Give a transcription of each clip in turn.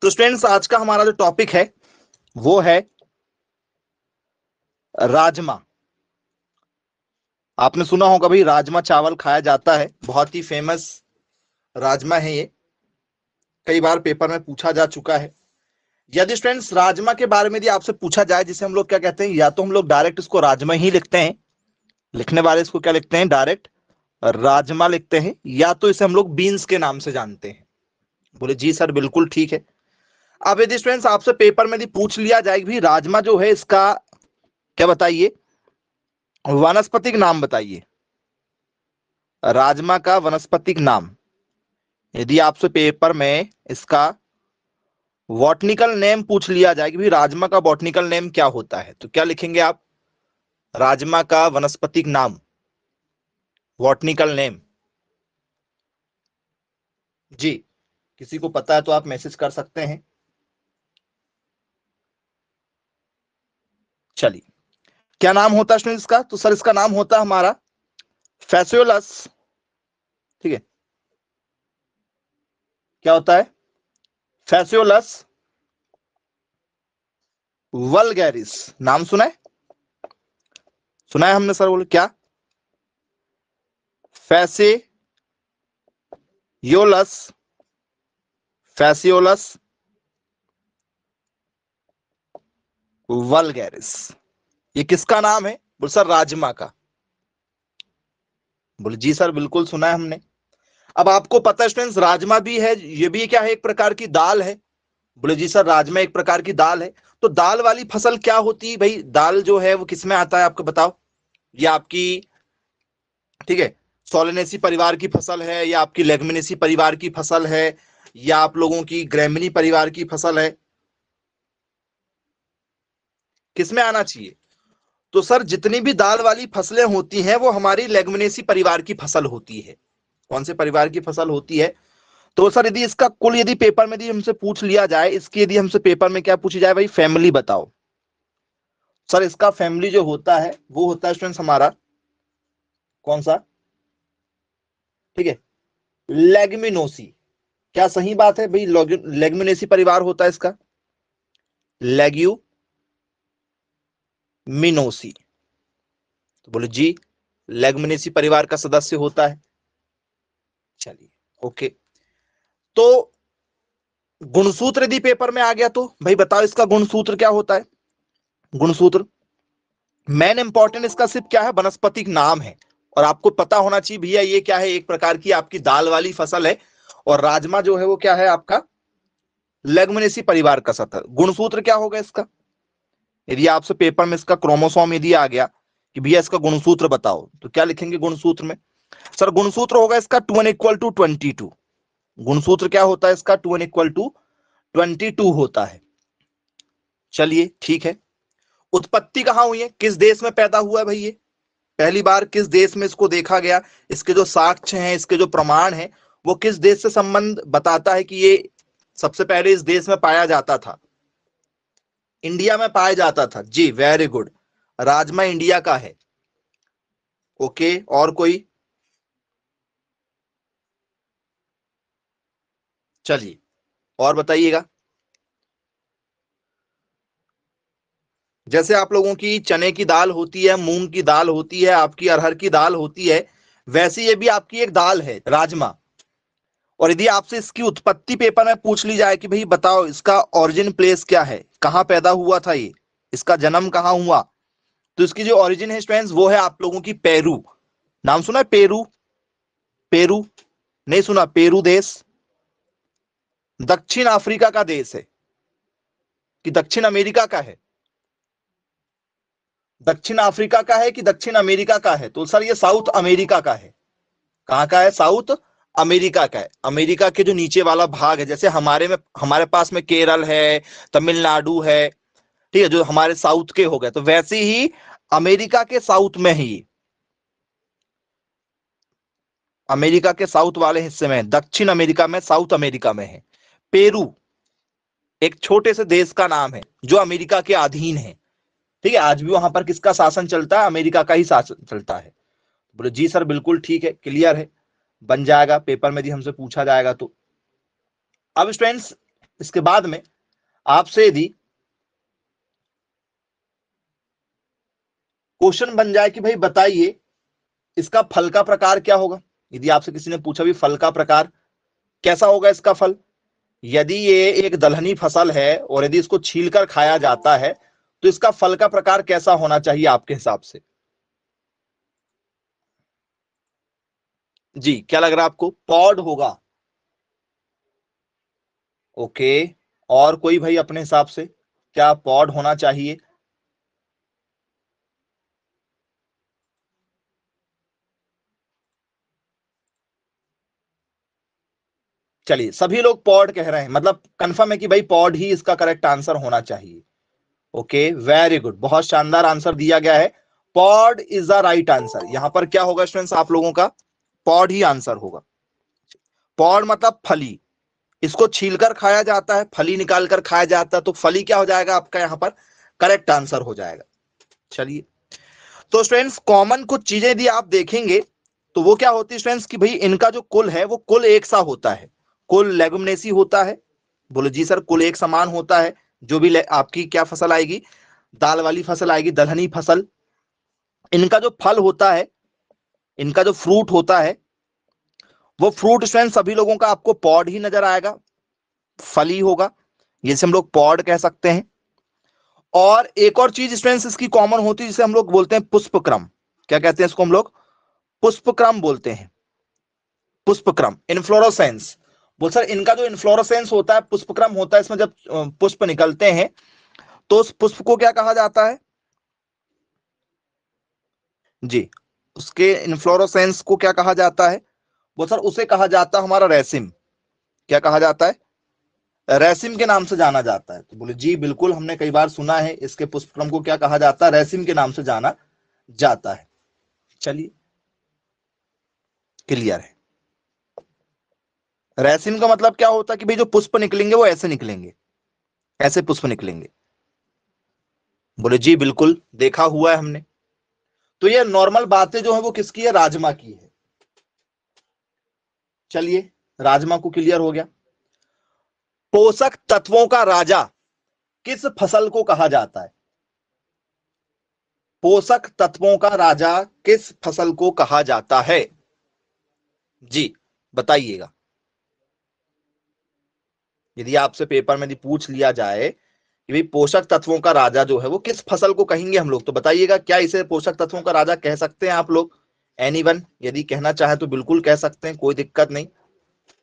तो स्टूडेंट्स आज का हमारा जो टॉपिक है वो है राजमा। आपने सुना होगा भाई, राजमा चावल खाया जाता है, बहुत ही फेमस राजमा है ये, कई बार पेपर में पूछा जा चुका है। यदि स्टूडेंट्स राजमा के बारे में यदि आपसे पूछा जाए, जिसे हम लोग क्या कहते हैं, या तो हम लोग डायरेक्ट इसको राजमा ही लिखते हैं, लिखने वाले इसको क्या लिखते हैं, डायरेक्ट राजमा लिखते हैं, या तो इसे हम लोग बीन्स के नाम से जानते हैं। बोले जी सर बिल्कुल ठीक है। अब यदि स्टूडेंट्स आपसे पेपर में यदि पूछ लिया जाए कि भाई राजमा जो है इसका क्या बताइए, वानस्पतिक नाम बताइए, राजमा का वानस्पतिक नाम, यदि आपसे पेपर में इसका बॉटनिकल नेम पूछ लिया जाए कि भाई राजमा का बॉटनिकल नेम क्या होता है, तो क्या लिखेंगे आप? राजमा का वानस्पतिक नाम, बॉटनिकल नेम। जी, किसी को पता है तो आप मैसेज कर सकते हैं। चलिए, क्या नाम होता है स्टूडेंट इसका? तो सर इसका नाम होता है हमारा फैसियोलस। ठीक है, क्या होता है? Phaseolus vulgaris. नाम सुना है? सुना है हमने सर, बोले क्या? Phaseolus, Phaseolus vulgaris. ये किसका नाम है? बोले सर राजमा का। बोले जी सर बिल्कुल सुना है हमने। अब आपको पता है स्टूडेंट्स, राजमा भी है, ये भी क्या है, एक प्रकार की दाल है। बोले जी सर राजमा एक प्रकार की दाल है। तो दाल वाली फसल क्या होती है भाई? दाल जो है वो किसमें आता है आपको बताओ? ये आपकी, ठीक है, सोलेनेसी परिवार की फसल है, या आपकी लेग्मिनेसी परिवार की फसल है, या आप लोगों की ग्रैमिनी परिवार की फसल है? किसमें आना चाहिए? तो सर जितनी भी दाल वाली फसलें होती हैं वो हमारी लेग्मिनेसी परिवार की फसल होती है। कौन से परिवार की फसल होती है? तो सर यदि इसका कुल यदि पेपर में यदि हमसे पूछ लिया जाए, इसकी यदि हमसे पेपर में क्या पूछी जाए भाई, फैमिली बताओ। सर इसका फैमिली जो होता है वो होता है स्टूडेंट्स हमारा कौन सा? ठीक है, लेग्मिनोसी। क्या सही बात है भाई? लेग्मिनेसी परिवार होता है इसका, लेग्यूमिनोसी। तो बोले जी लेग्मिनेसी परिवार का सदस्य होता है। चलिए ओके। तो गुणसूत्र यदि पेपर में आ गया तो भाई बताओ इसका गुणसूत्र क्या होता है? गुणसूत्र मेन इंपॉर्टेंट इसका सिर्फ क्या है, वनस्पतिक नाम है। और आपको पता होना चाहिए भैया ये क्या है, एक प्रकार की आपकी दाल वाली फसल है, और राजमा जो है वो क्या है आपका, लेग्मिनेसी परिवार का सदस्य। गुणसूत्र क्या होगा इसका? यदि आपसे पेपर में इसका क्रोमोसोम यदि आ गया कि भैया इसका गुणसूत्र बताओ, तो क्या लिखेंगे गुणसूत्र में? सर गुणसूत्र होगा इसका 2n=22। गुणसूत्र क्या होता है इसका? 2n=22 होता है। चलिए ठीक है। उत्पत्ति कहां हुई है, किस देश में पैदा हुआ है भाई ये? पहली बार किस देश में इसको देखा गया? इसके जो साक्ष्य हैं, इसके जो प्रमाण हैं, वो किस देश से संबंध बताता है कि ये सबसे पहले इस देश में पाया जाता था? इंडिया में पाया जाता था। जी वेरी गुड, राजमा इंडिया का है। ओके, और कोई? चलिए और बताइएगा। जैसे आप लोगों की चने की दाल होती है, मूंग की दाल होती है, आपकी अरहर की दाल होती है, वैसे ये भी आपकी एक दाल है राजमा। और यदि आपसे इसकी उत्पत्ति पेपर में पूछ ली जाए कि भाई बताओ इसका ओरिजिन प्लेस क्या है, कहां पैदा हुआ था ये, इसका जन्म कहां हुआ, तो इसकी जो ओरिजिन है स्टूडेंट्स वो है आप लोगों की पेरू। नाम सुना है पेरू? पेरू नहीं सुना? पेरू देश दक्षिण अफ्रीका का देश है कि दक्षिण अमेरिका का है? दक्षिण अफ्रीका का है कि दक्षिण अमेरिका का है? तो सर ये साउथ अमेरिका का है। कहां का है? साउथ अमेरिका का है। अमेरिका के जो नीचे वाला भाग है, जैसे हमारे पास में केरल है, तमिलनाडु है, ठीक है, जो हमारे साउथ के हो गए, तो वैसे ही अमेरिका के साउथ में ही, अमेरिका के साउथ वाले हिस्से में, दक्षिण अमेरिका में, साउथ अमेरिका में है। पेरू एक छोटे से देश का नाम है जो अमेरिका के अधीन है। ठीक है, आज भी वहां पर किसका शासन चलता है? अमेरिका का ही शासन चलता है। बोले जी सर बिल्कुल ठीक है, क्लियर है, बन जाएगा पेपर में यदि हमसे पूछा जाएगा तो। अब स्टूडेंट्स इसके बाद में आपसे यदि क्वेश्चन बन जाए कि भाई बताइए इसका फल का प्रकार क्या होगा, यदि आपसे किसी ने पूछा भी फल का प्रकार कैसा होगा इसका फल, यदि ये एक दलहनी फसल है और यदि इसको छीलकर खाया जाता है तो इसका फल का प्रकार कैसा होना चाहिए आपके हिसाब से? जी क्या लग रहा है आपको? पॉड होगा। ओके, और कोई भाई अपने हिसाब से क्या पॉड होना चाहिए? चलिए सभी लोग पॉड कह रहे हैं, मतलब कंफर्म है कि भाई पॉड ही इसका करेक्ट आंसर होना चाहिए। ओके वेरी गुड, बहुत शानदार आंसर दिया गया है। Pod is the right answer. यहां पर क्या होगा स्टूडेंट्स आप लोगों का? पॉड ही आंसर होगा। पॉड मतलब फली, इसको छीलकर खाया जाता है, फली निकालकर खाया जाता है, तो फली क्या हो जाएगा आपका यहां पर? करेक्ट आंसर हो जाएगा। चलिए तो स्टूडेंट्स कॉमन कुछ चीजें यदि आप देखेंगे तो वो क्या होती है स्टूडेंट्स कि भाई इनका जो कुल है वो कुल एक सा होता है, कुल लेगुमिनेसी होता है। बोलो जी सर, कुल एक समान होता है। जो भी आपकी क्या फसल आएगी, दाल वाली फसल आएगी, दलहनी फसल। इनका जो फल होता है, इनका जो फ्रूट होता है, वो फ्रूट स्टूडेंट सभी लोगों का आपको पॉड ही नजर आएगा, फल ही होगा, जिसे हम लोग पॉड कह सकते हैं। और एक और चीज स्टूडेंट्स इसकी कॉमन होती है जिसे हम लोग बोलते हैं पुष्पक्रम। क्या कहते हैं इसको हम लोग? पुष्पक्रम बोलते हैं। पुष्पक्रम, इनफ्लोरोसेंस। बोल सर इनका जो इनफ्लोरोसेंस होता है, पुष्पक्रम होता है, इसमें जब पुष्प निकलते हैं तो उस पुष्प को क्या कहा जाता है? जी, उसके इन्फ्लोरोसेंस को क्या कहा जाता है? वो सर उसे कहा जाता है हमारा रेसिम। क्या कहा जाता है? रेसिम के नाम से जाना जाता है। तो बोले जी बिल्कुल, हमने कई बार सुना है इसके पुष्पक्रम को क्या कहा जाता है? रेसिम के नाम से जाना जाता है। चलिए क्लियर है। रेसिम का मतलब क्या होता है कि भाई जो पुष्प निकलेंगे वो ऐसे निकलेंगे, ऐसे पुष्प निकलेंगे। बोले जी बिल्कुल, देखा हुआ है हमने। तो ये नॉर्मल बातें जो है वो किसकी है? राजमा की है। चलिए राजमा को क्लियर हो गया। पोषक तत्वों का राजा किस फसल को कहा जाता है? पोषक तत्वों का राजा किस फसल को कहा जाता है? जी बताइएगा। यदि आपसे पेपर में यदि पूछ लिया जाए कि भाई पोषक तत्वों का राजा जो है वो किस फसल को कहेंगे हम लोग, तो बताइएगा क्या इसे पोषक तत्वों का राजा कह सकते हैं आप लोग? एनीवन यदि कहना चाहे तो बिल्कुल कह सकते हैं, कोई दिक्कत नहीं।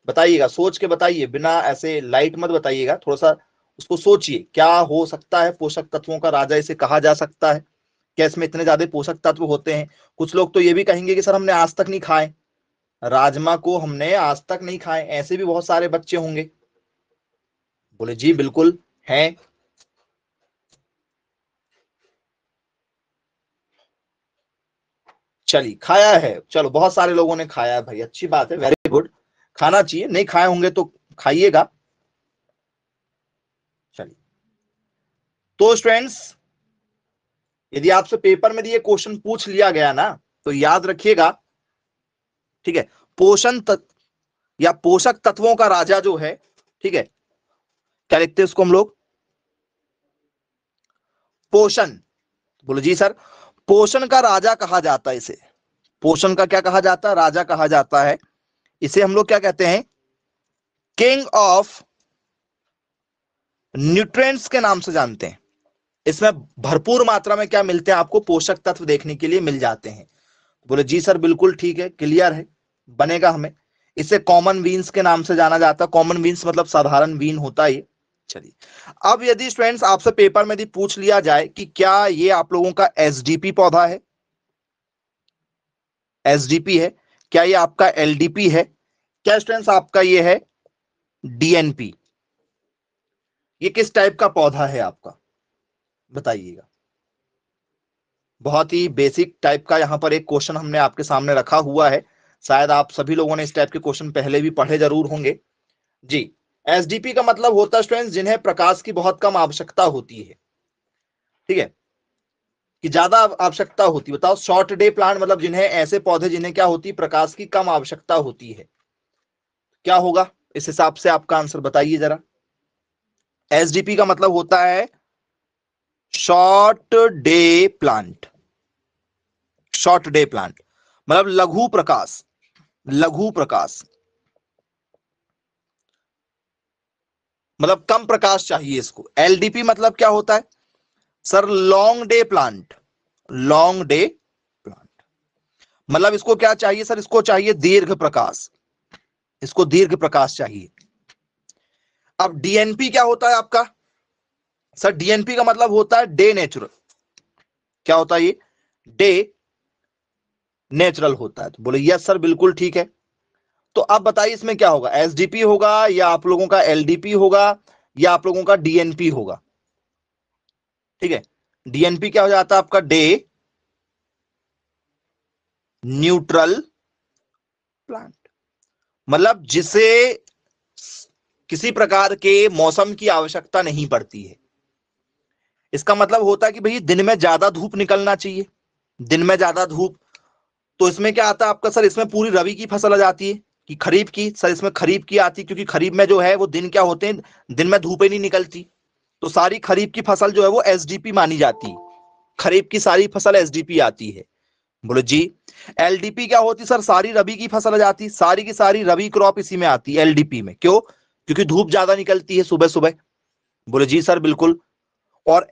बताइएगा, सोच के बताइए, बिना ऐसे लाइट मत बताइएगा, थोड़ा सा उसको सोचिए क्या हो सकता है पोषक तत्वों का राजा इसे कहा जा सकता है। क्या इसमें इतने ज्यादा पोषक तत्व होते हैं? कुछ लोग तो ये भी कहेंगे कि सर हमने आज तक नहीं खाए, राजमा को हमने आज तक नहीं खाए, ऐसे भी बहुत सारे बच्चे होंगे। बोले जी बिल्कुल है। चलिए खाया है, चलो बहुत सारे लोगों ने खाया है भाई, अच्छी बात है, वेरी गुड। खाना चाहिए, नहीं खाए होंगे तो खाइएगा। चलिए तो स्टूडेंट्स यदि आपसे पेपर में ये क्वेश्चन पूछ लिया गया ना तो याद रखिएगा, ठीक है? पोषण तत्व या पोषक तत्वों का राजा जो है, ठीक है, क्या लिखते हैं उसको हम लोग? पोषण। बोलो जी सर, पोषण का राजा कहा जाता है इसे। पोषण का क्या कहा जाता है? राजा कहा जाता है। इसे हम लोग क्या कहते हैं? किंग ऑफ न्यूट्रिएंट्स के नाम से जानते हैं। इसमें भरपूर मात्रा में क्या मिलते हैं आपको? पोषक तत्व देखने के लिए मिल जाते हैं। बोले जी सर बिल्कुल ठीक है, क्लियर है, बनेगा हमें। इसे कॉमन वीन्स के नाम से जाना जाता है। कॉमन वीन्स मतलब साधारण वीन होता है ये। चलिए अब यदि स्टूडेंट्स आपसे पेपर में यदि पूछ लिया जाए कि क्या ये आप लोगों का एसडीपी पौधा है, एसडीपी है, क्या ये आपका एलडीपी है, क्या स्टूडेंट्स आपका ये है डीएनपी, ये किस टाइप का पौधा है आपका? बताइएगा। बहुत ही बेसिक टाइप का यहां पर एक क्वेश्चन हमने आपके सामने रखा हुआ है। शायद आप सभी लोगों ने इस टाइप के क्वेश्चन पहले भी पढ़े जरूर होंगे। जी, एसडीपी का मतलब होता है स्टूडेंट्स जिन्हें प्रकाश की बहुत कम आवश्यकता होती है, ठीक है, कि ज्यादा आवश्यकता होती है। बताओ, शॉर्ट डे प्लांट मतलब जिन्हें ऐसे पौधे जिन्हें क्या होती है? प्रकाश की कम आवश्यकता होती है। क्या होगा इस हिसाब से आपका आंसर? बताइए जरा। एसडीपी का मतलब होता है short day plant. Short day plant मतलब लघु प्रकाश, लघु प्रकाश मतलब कम प्रकाश चाहिए इसको। एलडीपी मतलब क्या होता है sir? Long day plant. Long day plant मतलब इसको क्या चाहिए सर? इसको चाहिए दीर्घ प्रकाश, इसको दीर्घ प्रकाश चाहिए। अब डीएनपी क्या होता है आपका सर? डीएनपी का मतलब होता है डे नेचुरल। क्या होता है ये? डे नेचुरल होता है। तो बोले यस सर बिल्कुल ठीक है। तो अब बताइए इसमें क्या होगा? एसडीपी होगा या आप लोगों का एलडीपी होगा या आप लोगों का डीएनपी होगा? ठीक है, डीएनपी क्या हो जाता है आपका? डे न्यूट्रल प्लांट मतलब जिसे किसी प्रकार के मौसम की आवश्यकता नहीं पड़ती है। इसका मतलब होता है कि भाई दिन में ज्यादा धूप निकलना चाहिए, दिन में ज्यादा धूप। तो इसमें क्या आता है आपका सर? इसमें पूरी रबी की फसल आ जाती है कि खरीफ की? सर इसमें खरीफ की आती है क्योंकि खरीफ में जो है वो दिन क्या होते हैं, दिन में धूप ही नहीं निकलती। तो सारी खरीफ की फसल जो है वो एसडीपी मानी जाती है। खरीफ की सारी फसल एसडीपी आती है। बोलो जी। एलडीपी क्या होती सर? सारी रबी की फसल आ जाती, सारी की सारी रबी क्रॉप इसी में आती है एलडीपी में। क्यों? क्योंकि धूप ज्यादा निकलती है सुबह सुबह। बोले जी सर बिल्कुल। और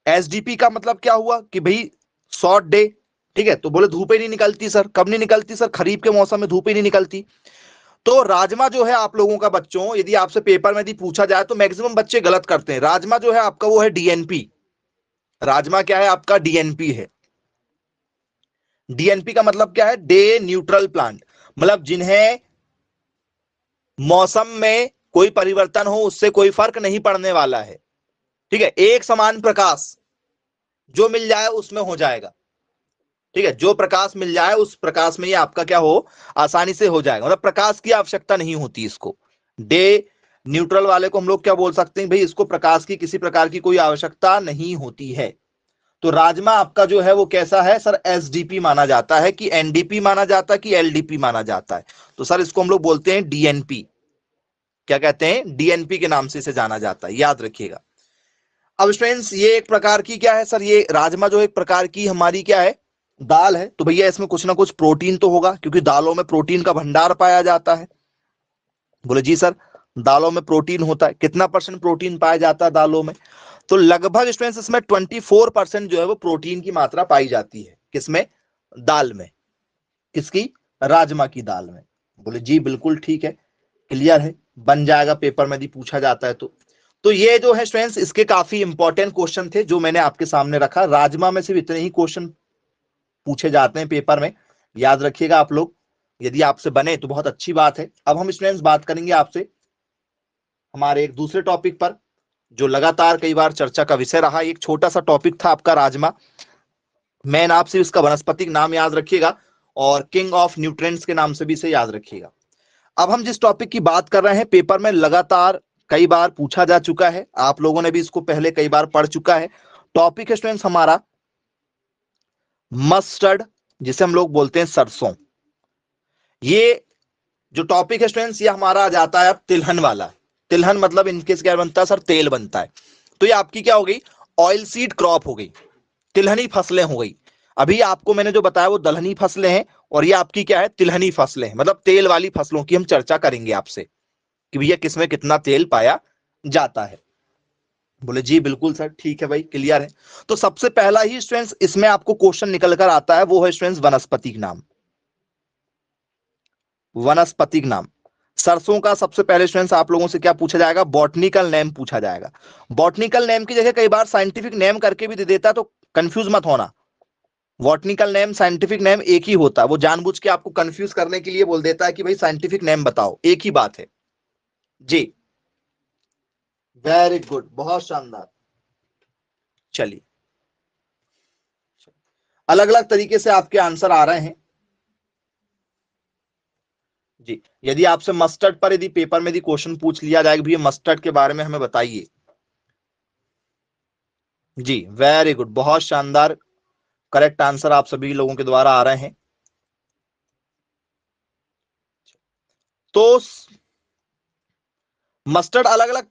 एसडीपी का मतलब क्या हुआ कि भाई शॉर्ट डे। ठीक है, तो बोले धूप ही नहीं निकलती सर। कब नहीं निकलती सर? खरीफ के मौसम में धूप ही नहीं निकलती। तो राजमा जो है आप लोगों का बच्चों, यदि आपसे पेपर में यदि पूछा जाए तो मैक्सिमम बच्चे गलत करते हैं। राजमा जो है आपका वो है डीएनपी। राजमा क्या है आपका? डीएनपी है। डीएनपी का मतलब क्या है? डे न्यूट्रल प्लांट मतलब जिन्हें मौसम में कोई परिवर्तन हो उससे कोई फर्क नहीं पड़ने वाला है। ठीक है, एक समान प्रकाश जो मिल जाए उसमें हो जाएगा। ठीक है, जो प्रकाश मिल जाए उस प्रकाश में ये आपका क्या हो, आसानी से हो जाएगा। मतलब प्रकाश की आवश्यकता नहीं होती इसको। डे न्यूट्रल वाले को हम लोग क्या बोल सकते हैं भाई? इसको प्रकाश की किसी प्रकार की कोई आवश्यकता नहीं होती है। तो राजमा आपका जो है वो कैसा है सर? एसडीपी माना जाता है कि एनडीपी माना जाता है कि एलडीपी माना जाता है? तो सर इसको हम लोग बोलते हैं डीएनपी। क्या कहते हैं? डीएनपी के नाम से इसे जाना जाता है, याद रखिएगा। अब स्टूडेंट्स ये एक प्रकार की क्या है सर? ये राजमा जो एक प्रकार की हमारी क्या है? दाल है। तो भैया इसमें कुछ ना कुछ प्रोटीन तो होगा क्योंकि दालों में प्रोटीन का भंडार पाया जाता है। बोले जी सर दालों में प्रोटीन होता है। कितना परसेंट प्रोटीन पाया जाता है दालों में? तो लगभग स्टूडेंट्स इसमें 24% जो है वो प्रोटीन की मात्रा पाई जाती है। किसमें? दाल में। किसकी? राजमा की दाल में। बोले जी बिल्कुल ठीक है, क्लियर है, बन जाएगा पेपर में यदि पूछा जाता है तो ये जो है स्टूडेंट्स इसके काफी इंपॉर्टेंट क्वेश्चन थे जो मैंने आपके सामने रखा। राजमा में सिर्फ इतने ही क्वेश्चन पूछे जाते हैं पेपर में, याद रखिएगा आप लोग। यदि आपसे बने तो बहुत अच्छी बात है। अब हम स्टूडेंट्स बात करेंगे आपसे हमारे एक दूसरे टॉपिक पर जो लगातार कई बार चर्चा का विषय रहा। एक छोटा सा टॉपिक था आपका राजमा। मैं आपसे इसका वनस्पतिक नाम याद रखिएगा और किंग ऑफ न्यूट्रिएंट्स के नाम से भी इसे याद रखिएगा। अब हम जिस टॉपिक की बात कर रहे हैं पेपर में लगातार कई बार पूछा जा चुका है, आप लोगों ने भी इसको पहले कई बार पढ़ चुका है। टॉपिक है स्टूडेंट्स हमारा मस्टर्ड, जिसे हम लोग बोलते हैं सरसों। ये जो टॉपिक है स्टूडेंट्स ये हमारा आ जाता है अब तिलहन वाला। तिलहन मतलब इनके क्या बनता है सर? तेल बनता है। तो ये आपकी क्या हो गई? ऑयल सीड क्रॉप हो गई, तिलहनी फसलें हो गई। अभी आपको मैंने जो बताया वो दलहनी फसलें हैं और ये आपकी क्या है? तिलहनी फसलें हैं। मतलब तेल वाली फसलों की हम चर्चा करेंगे आपसे कि भैया किसमें कितना तेल पाया जाता है। बोले जी बिल्कुल सर ठीक है भाई, क्लियर है। तो सबसे पहला ही स्टूडेंट्स इसमें आपको क्वेश्चन निकल कर आता है वो है स्टूडेंट्स वनस्पतिक नाम। वनस्पतिक नाम सरसों का सबसे पहले स्टूडेंट्स आप लोगों से क्या पूछा जाएगा? बॉटनिकल नेम पूछा जाएगा। बॉटनिकल नेम की जगह कई बार साइंटिफिक नेम करके भी दे देता है, तो कंफ्यूज मत होना। बॉटनिकल नेम साइंटिफिक नेम एक ही होता है। वो जानबूझ के आपको कंफ्यूज करने के लिए बोल देता है कि भाई साइंटिफिक नेम बताओ, एक ही बात है जी। वेरी गुड, बहुत शानदार। चलिए, अलग अलग तरीके से आपके आंसर आ रहे हैं जी। यदि आपसे मस्टर्ड पर यदि पेपर में यदि क्वेश्चन पूछ लिया जाएगा भी मस्टर्ड के बारे में हमें बताइए जी, वेरी गुड, बहुत शानदार। करेक्ट आंसर आप सभी लोगों के द्वारा आ रहे हैं। तो मस्टर्ड अलग अलग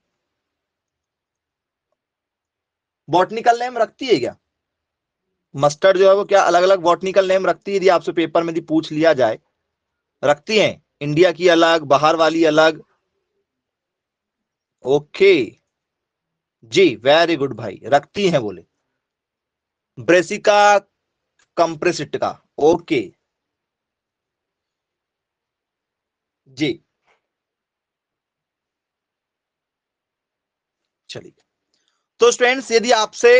बॉटनिकल नेम रखती है क्या? मस्टर्ड जो है वो क्या अलग अलग बॉटनिकल नेम रखती है? यदि आपसे पेपर में यदि पूछ लिया जाए, रखती हैं? इंडिया की अलग, बाहर वाली अलग? ओके जी, वेरी गुड भाई, रखती हैं बोले। ब्रेसिका कंप्रेसिटा, ओके जी। चलिए, तो स्टूडेंट्स यदि आपसे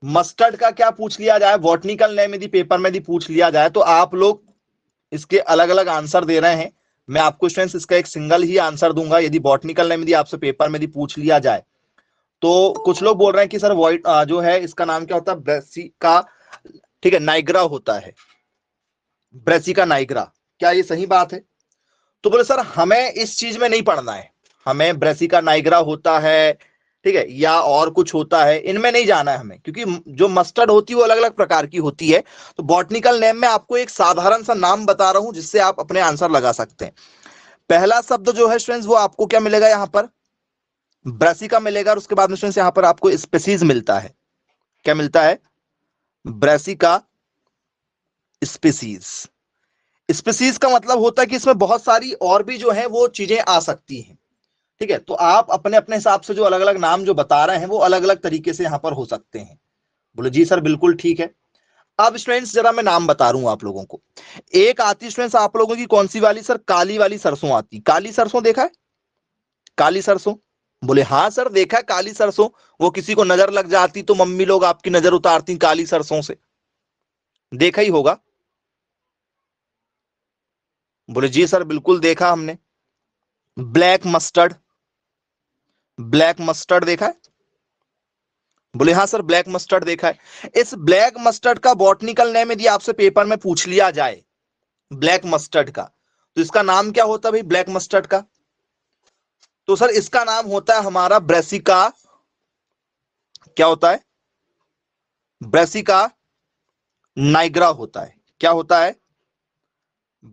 मस्टर्ड का क्या पूछ लिया जाए, बॉटनिकल नेम यदि पेपर में यदि पूछ लिया जाए, तो आप लोग इसके अलग अलग आंसर दे रहे हैं। मैं आपको स्टूडेंट्स इसका एक सिंगल ही आंसर दूंगा। यदि बॉटनिकल नेम यदि आपसे पेपर में यदि पूछ लिया जाए, तो कुछ लोग बोल रहे हैं कि सर वॉइट जो है इसका नाम क्या होता है? ब्रेसिका, ठीक है, नाइग्रा होता है, ब्रेसिका नाइग्रा। क्या ये सही बात है? तो बोले सर हमें इस चीज में नहीं पढ़ना है, हमें ब्रेसिका नाइग्रा होता है, ठीक है, या और कुछ होता है, इनमें नहीं जाना है हमें, क्योंकि जो मस्टर्ड होती है वो अलग अलग प्रकार की होती है। तो बॉटनिकल नेम में आपको एक साधारण सा नाम बता रहा हूं जिससे आप अपने आंसर लगा सकते हैं। पहला शब्द जो है स्टूडेंट्स वो आपको क्या मिलेगा? यहां पर ब्रेसिका मिलेगा, और उसके बाद में स्टूडेंट्स यहां पर आपको स्पेसीज मिलता है। क्या मिलता है? Brassica species. स्पीसीज का मतलब होता है कि इसमें बहुत सारी और भी जो है वो चीजें आ सकती हैं। ठीक है, तो आप अपने अपने हिसाब से जो अलग अलग नाम जो बता रहे हैं वो अलग अलग तरीके से यहां पर हो सकते हैं। बोले जी सर बिल्कुल ठीक है। अब स्टूडेंट्स जरा मैं नाम बता रहा हूं आप लोगों को। एक आती स्टूडेंट्स आप लोगों की कौन सी वाली? सर काली वाली सरसों आती। काली सरसों देखा है? काली सरसों? बोले हाँ सर देखा है काली सरसों। वो किसी को नजर लग जाती तो मम्मी लोग आपकी नजर उतारती काली सरसों से, देखा ही होगा। बोले जी सर बिल्कुल देखा हमने। ब्लैक मस्टर्ड, ब्लैक मस्टर्ड देखा है? बोले हाँ सर ब्लैक मस्टर्ड देखा है। इस ब्लैक मस्टर्ड का बॉटनिकल नेम यदि आपसे पेपर में पूछ लिया जाए, ब्लैक मस्टर्ड का, तो इसका नाम क्या होता है भाई ब्लैक मस्टर्ड का? तो सर इसका नाम होता है हमारा ब्रेसिका, क्या होता है? ब्रेसिका नाइग्रा होता है। क्या होता है?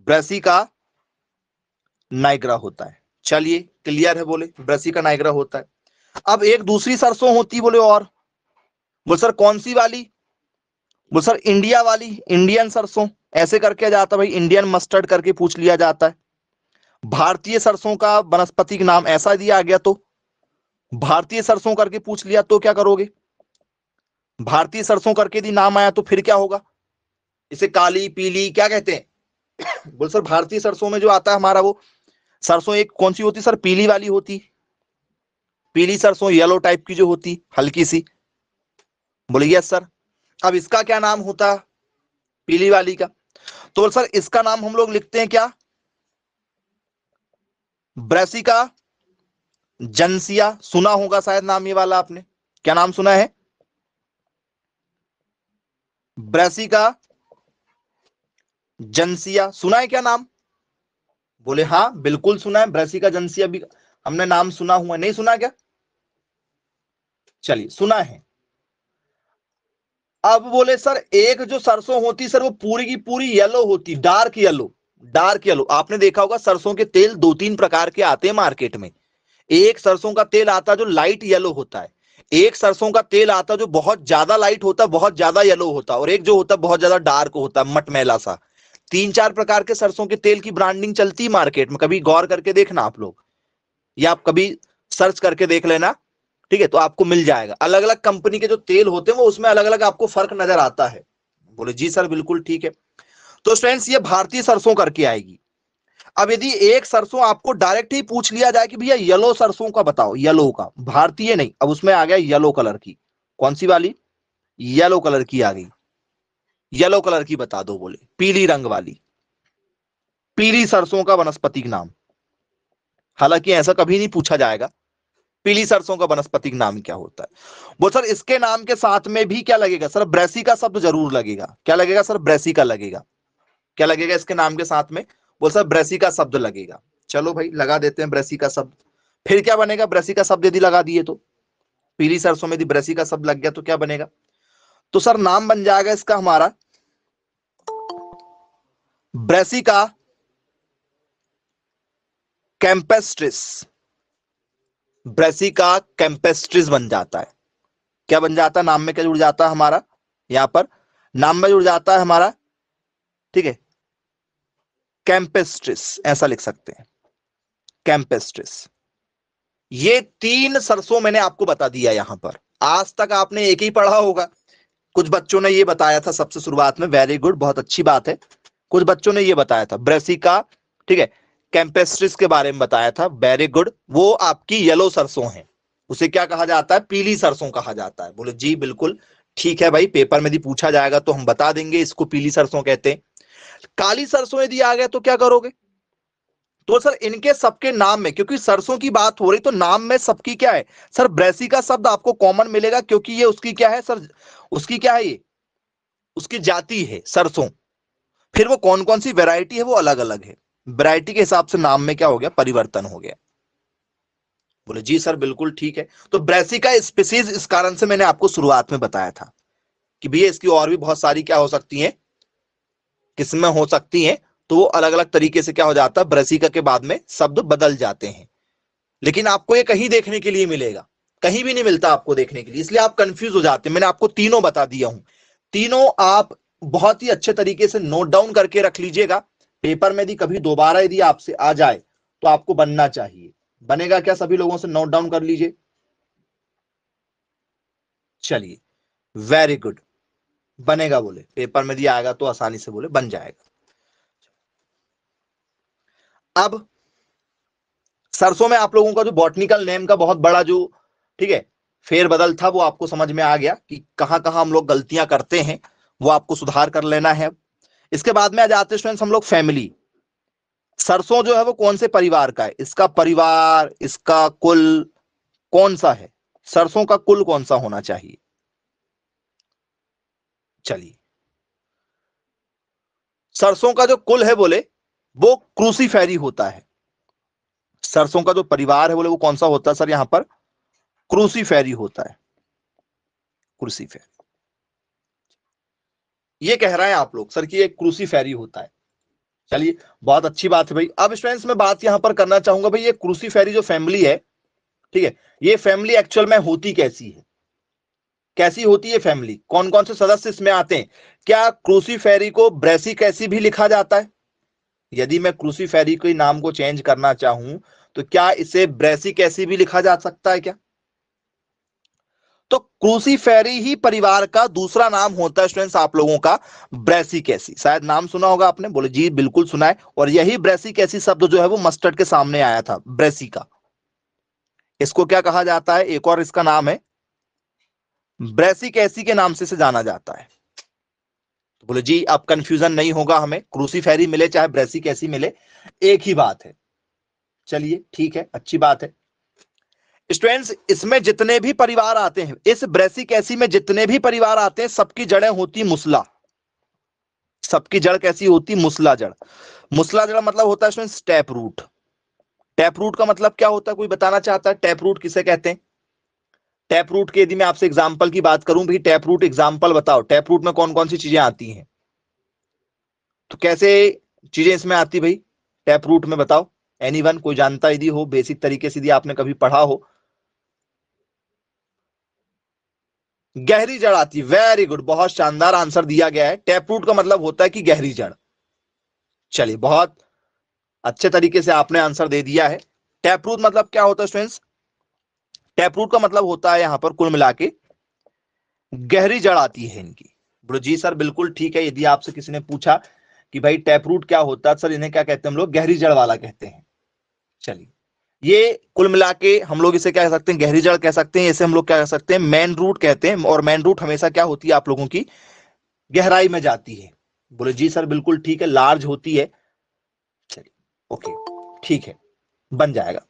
ब्रेसिका नाइग्रा होता है। चलिए क्लियर है, बोले ब्रेसिका नाइग्रा होता है। अब एक दूसरी सरसों होती बोले, और बोले सर कौन सी वाली? बोले सर इंडिया वाली, इंडियन सरसों, ऐसे करके जाता है भाई, इंडियन मस्टर्ड करके पूछ लिया जाता है। भारतीय सरसों का वनस्पतिक नाम ऐसा दिया गया तो भारतीय सरसों करके पूछ लिया तो क्या करोगे? भारतीय सरसों करके यदि नाम आया तो फिर क्या होगा? इसे काली पीली क्या कहते हैं? बोल सर भारतीय सरसों में जो आता है हमारा वो सरसों एक कौन सी होती सर? पीली वाली होती। पीली सरसों येलो टाइप की जो होती हल्की सी। बोले यस सर। अब इसका क्या नाम होता पीली वाली का? तो सर इसका नाम हम लोग लिखते हैं क्या? ब्रेसिका जनसिया। सुना होगा शायद नाम ये वाला आपने। क्या नाम सुना है? ब्रेसिका जनसिया, सुना है क्या नाम? बोले हाँ बिल्कुल सुना है, ब्रेसिका जनसिया भी हमने नाम सुना हुआ। नहीं सुना क्या? चलिए सुना है। अब बोले सर एक जो सरसों होती सर वो पूरी की पूरी येलो होती, डार्क येलो। डार्क येलो आपने देखा होगा, सरसों के तेल दो तीन प्रकार के आते हैं मार्केट में। एक सरसों का तेल आता है जो लाइट येलो होता है, एक सरसों का तेल आता है जो बहुत ज्यादा लाइट होता है, बहुत ज्यादा येलो होता है, और एक जो होता है बहुत ज्यादा डार्क होता है, मटमैला सा। तीन चार प्रकार के सरसों के तेल की ब्रांडिंग चलती है मार्केट में, कभी गौर करके देखना आप लोग, या आप कभी सर्च करके देख लेना। ठीक है, तो आपको मिल जाएगा अलग अलग कंपनी के जो तेल होते हैं वो उसमें अलग अलग आपको फर्क नजर आता है। बोले जी सर बिल्कुल ठीक है। तो फ्रेंड्स ये भारतीय सरसों करके आएगी। अब यदि एक सरसों आपको डायरेक्ट ही पूछ लिया जाए कि भैया येलो सरसों का बताओ, येलो का, भारतीय नहीं, अब उसमें आ गया येलो कलर की। कौन सी वाली? येलो कलर की आ गई। येलो कलर की बता दो, बोले पीली रंग वाली। पीली सरसों का वनस्पतिक नाम, हालांकि ऐसा कभी नहीं पूछा जाएगा पीली सरसों का वनस्पतिक नाम क्या होता है। वो सर इसके नाम के साथ में भी क्या लगेगा सर? ब्रेसी का शब्द जरूर लगेगा। क्या लगेगा सर? ब्रेसी का लगेगा। क्या लगेगा इसके नाम के साथ में? वो सर ब्रेसी का शब्द लगेगा। चलो भाई लगा देते हैं ब्रेसी का शब्द। फिर क्या बनेगा ब्रेसी का शब्द यदि लगा दिए तो? पीली सरसों में यदि ब्रेसी का शब्द लग गया तो क्या बनेगा? तो सर नाम बन जाएगा इसका हमारा ब्रेसिका कैंपेस्ट्रिस। ब्रेसिका कैंपेस्ट्रिस बन जाता है। क्या बन जाता है, नाम में क्या जुड़ जाता है हमारा, यहां पर नाम में जुड़ जाता है हमारा, ठीक है, कैंपेस्ट्रिस, ऐसा लिख सकते हैं, कैंपेस्ट्रिस। ये 3 सरसों मैंने आपको बता दिया यहां पर। आज तक आपने एक ही पढ़ा होगा, कुछ बच्चों ने ये बताया था सबसे शुरुआत में, वेरी गुड, बहुत अच्छी बात है। कुछ बच्चों ने ये बताया था ब्रेसिका, ठीक है, कैंपेस्ट्रिस के बारे में बताया था, वेरी गुड। वो आपकी येलो सरसों है, उसे क्या कहा जाता है, पीली सरसों कहा जाता है। बोले जी बिल्कुल ठीक है भाई, पेपर में यदि पूछा जाएगा तो हम बता देंगे, इसको पीली सरसों कहते हैं। काली सरसों यदि आ गया तो क्या करोगे, तो सर इनके सबके नाम में, क्योंकि सरसों की बात हो रही तो नाम में सबकी क्या है सर, ब्रेसिका शब्द आपको कॉमन मिलेगा, क्योंकि ये उसकी क्या है सर, उसकी क्या है, ये उसकी जाति है सरसों। फिर वो कौन कौन सी वैरायटी है वो अलग अलग है, वैरायटी के हिसाब से नाम में क्या हो गया, परिवर्तन हो गया। बोले जी सर बिल्कुल ठीक है। तो ब्रेसिका स्पीसीज इस कारण से मैंने आपको शुरुआत में बताया था कि भैया इसकी और भी बहुत सारी क्या हो सकती हैं, किस्में हो सकती हैं। तो वो अलग अलग तरीके से क्या हो जाता है, ब्रेसिका के बाद में शब्द बदल जाते हैं। लेकिन आपको ये कहीं देखने के लिए मिलेगा, कहीं भी नहीं मिलता आपको देखने के लिए, इसलिए आप कंफ्यूज हो जाते हैं। मैंने आपको तीनों बता दिया हूं, तीनों आप बहुत ही अच्छे तरीके से नोट डाउन करके रख लीजिएगा। पेपर में यदि कभी दोबारा यदि आपसे आ जाए तो आपको बनना चाहिए। बनेगा क्या, सभी लोगों से नोट डाउन कर लीजिए। चलिए वेरी गुड, बनेगा, बोले पेपर में दिया आएगा तो आसानी से बोले बन जाएगा। अब सरसों में आप लोगों का जो बॉटनिकल नेम का बहुत बड़ा जो, ठीक है, फेरबदल था, वो आपको समझ में आ गया कि कहां कहां हम लोग गलतियां करते हैं, वो आपको सुधार कर लेना है। इसके बाद में आ जाते स्टूडेंट्स हम लोग फैमिली। सरसों जो है वो कौन से परिवार का है, इसका परिवार, इसका कुल कौन सा है, सरसों का कुल कौन सा होना चाहिए। चलिए, सरसों का जो कुल है बोले वो क्रूसीफेरी होता है। सरसों का जो परिवार है बोले वो कौन सा होता है सर, यहां पर क्रूसीफेरी होता है, क्रूसीफेरी। ये कह रहे हैं आप लोग सर कि ये क्रूसीफेरी होता है। चलिए बहुत अच्छी बात है भाई। अब स्टूडेंट्स मैं बात यहां पर करना चाहूंगा भाई, ये क्रूसीफेरी जो फैमिली है, ठीक है, ये फैमिली एक्चुअल में होती कैसी है, कैसी होती है फैमिली, कौन कौन से सदस्य इसमें आते हैं। क्या क्रूसीफेरी को ब्रेसिकैसी भी लिखा जाता है, यदि मैं क्रूसीफेरी के नाम को चेंज करना चाहूं तो क्या इसे ब्रेसिकैसी भी लिखा जा सकता है क्या। तो क्रूसीफेरी ही परिवार का दूसरा नाम होता है स्टूडेंट्स आप लोगों का, ब्रेसिकैसी। शायद नाम सुना होगा आपने, बोले जी बिल्कुल सुना है। और यही ब्रेसिकैसी शब्द जो है वो मस्टर्ड के सामने आया था, ब्रेसिका। इसको क्या कहा जाता है, एक और इसका नाम है ब्रेसिकैसी के नाम से जाना जाता है। तो बोले जी अब कंफ्यूजन नहीं होगा हमें, क्रूसीफेरी मिले चाहे ब्रेसिकैसी मिले एक ही बात है। चलिए ठीक है, अच्छी बात है। स्टूडेंट्स इसमें जितने भी परिवार आते हैं, इस ब्रेसिकैसी में जितने भी परिवार आते हैं, सबकी जड़ें होती मुसला। सबकी जड़ कैसी होती, मुसला जड़। मुसला जड़ मतलब होता है students tap root. Tap root का मतलब क्या होता है, कोई बताना चाहता है टैप रूट किसे कहते हैं। टैप रूट के यदि मैं आपसे एग्जांपल की बात करूं, भाई टैप रूट एग्जांपल बताओ, टैप रूट में कौन कौन सी चीजें आती हैं, तो कैसे चीजें इसमें आती भाई टैप रूट में, बताओ। एनीवन कोई जानता यदि हो, बेसिक तरीके से यदि आपने कभी पढ़ा हो। गहरी जड़ आती, वेरी गुड, बहुत शानदार आंसर दिया गया है। टैप रूट का मतलब होता है कि गहरी जड़। चलिए बहुत अच्छे तरीके से आपने आंसर दे दिया है। टैप रूट मतलब क्या होता है स्टूडेंट्स, टैप रूट का मतलब होता है यहां पर कुल मिला के गहरी जड़ आती है इनकी। बोलो जी सर बिल्कुल ठीक है। यदि आपसे किसी ने पूछा कि भाई टैप रूट क्या होता है सर, इन्हें क्या कहते हैं हम लोग, गहरी जड़ वाला कहते हैं। चलिए ये कुल मिला के हम लोग इसे क्या कह सकते हैं, गहरी जड़ कह सकते हैं। इसे हम लोग क्या कह सकते हैं, मेन रूट कहते हैं। और मेन रूट हमेशा क्या होती है आप लोगों की, गहराई में जाती है। बोले जी सर बिल्कुल ठीक है, लार्ज होती है। चलिए ओके ठीक है, बन जाएगा,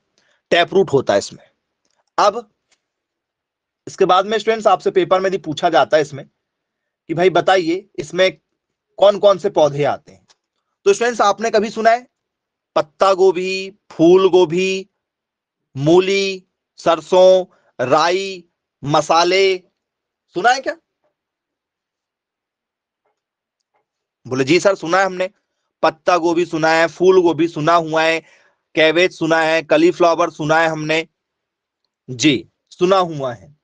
टैप रूट होता है इसमें। अब इसके बाद में स्टूडेंट्स आपसे पेपर में यदि पूछा जाता है इसमें कि भाई बताइए इसमें कौन कौन से पौधे आते हैं, तो स्टूडेंट्स आपने कभी सुना है पत्ता गोभी, फूल गोभी, मूली, सरसों, राई, मसाले, सुना है क्या। बोले जी सर सुना है हमने, पत्ता गोभी सुना है, फूल गोभी सुना हुआ है, कैबेज सुना है, कलीफ्लावर सुना है हमने, जी सुना हुआ है।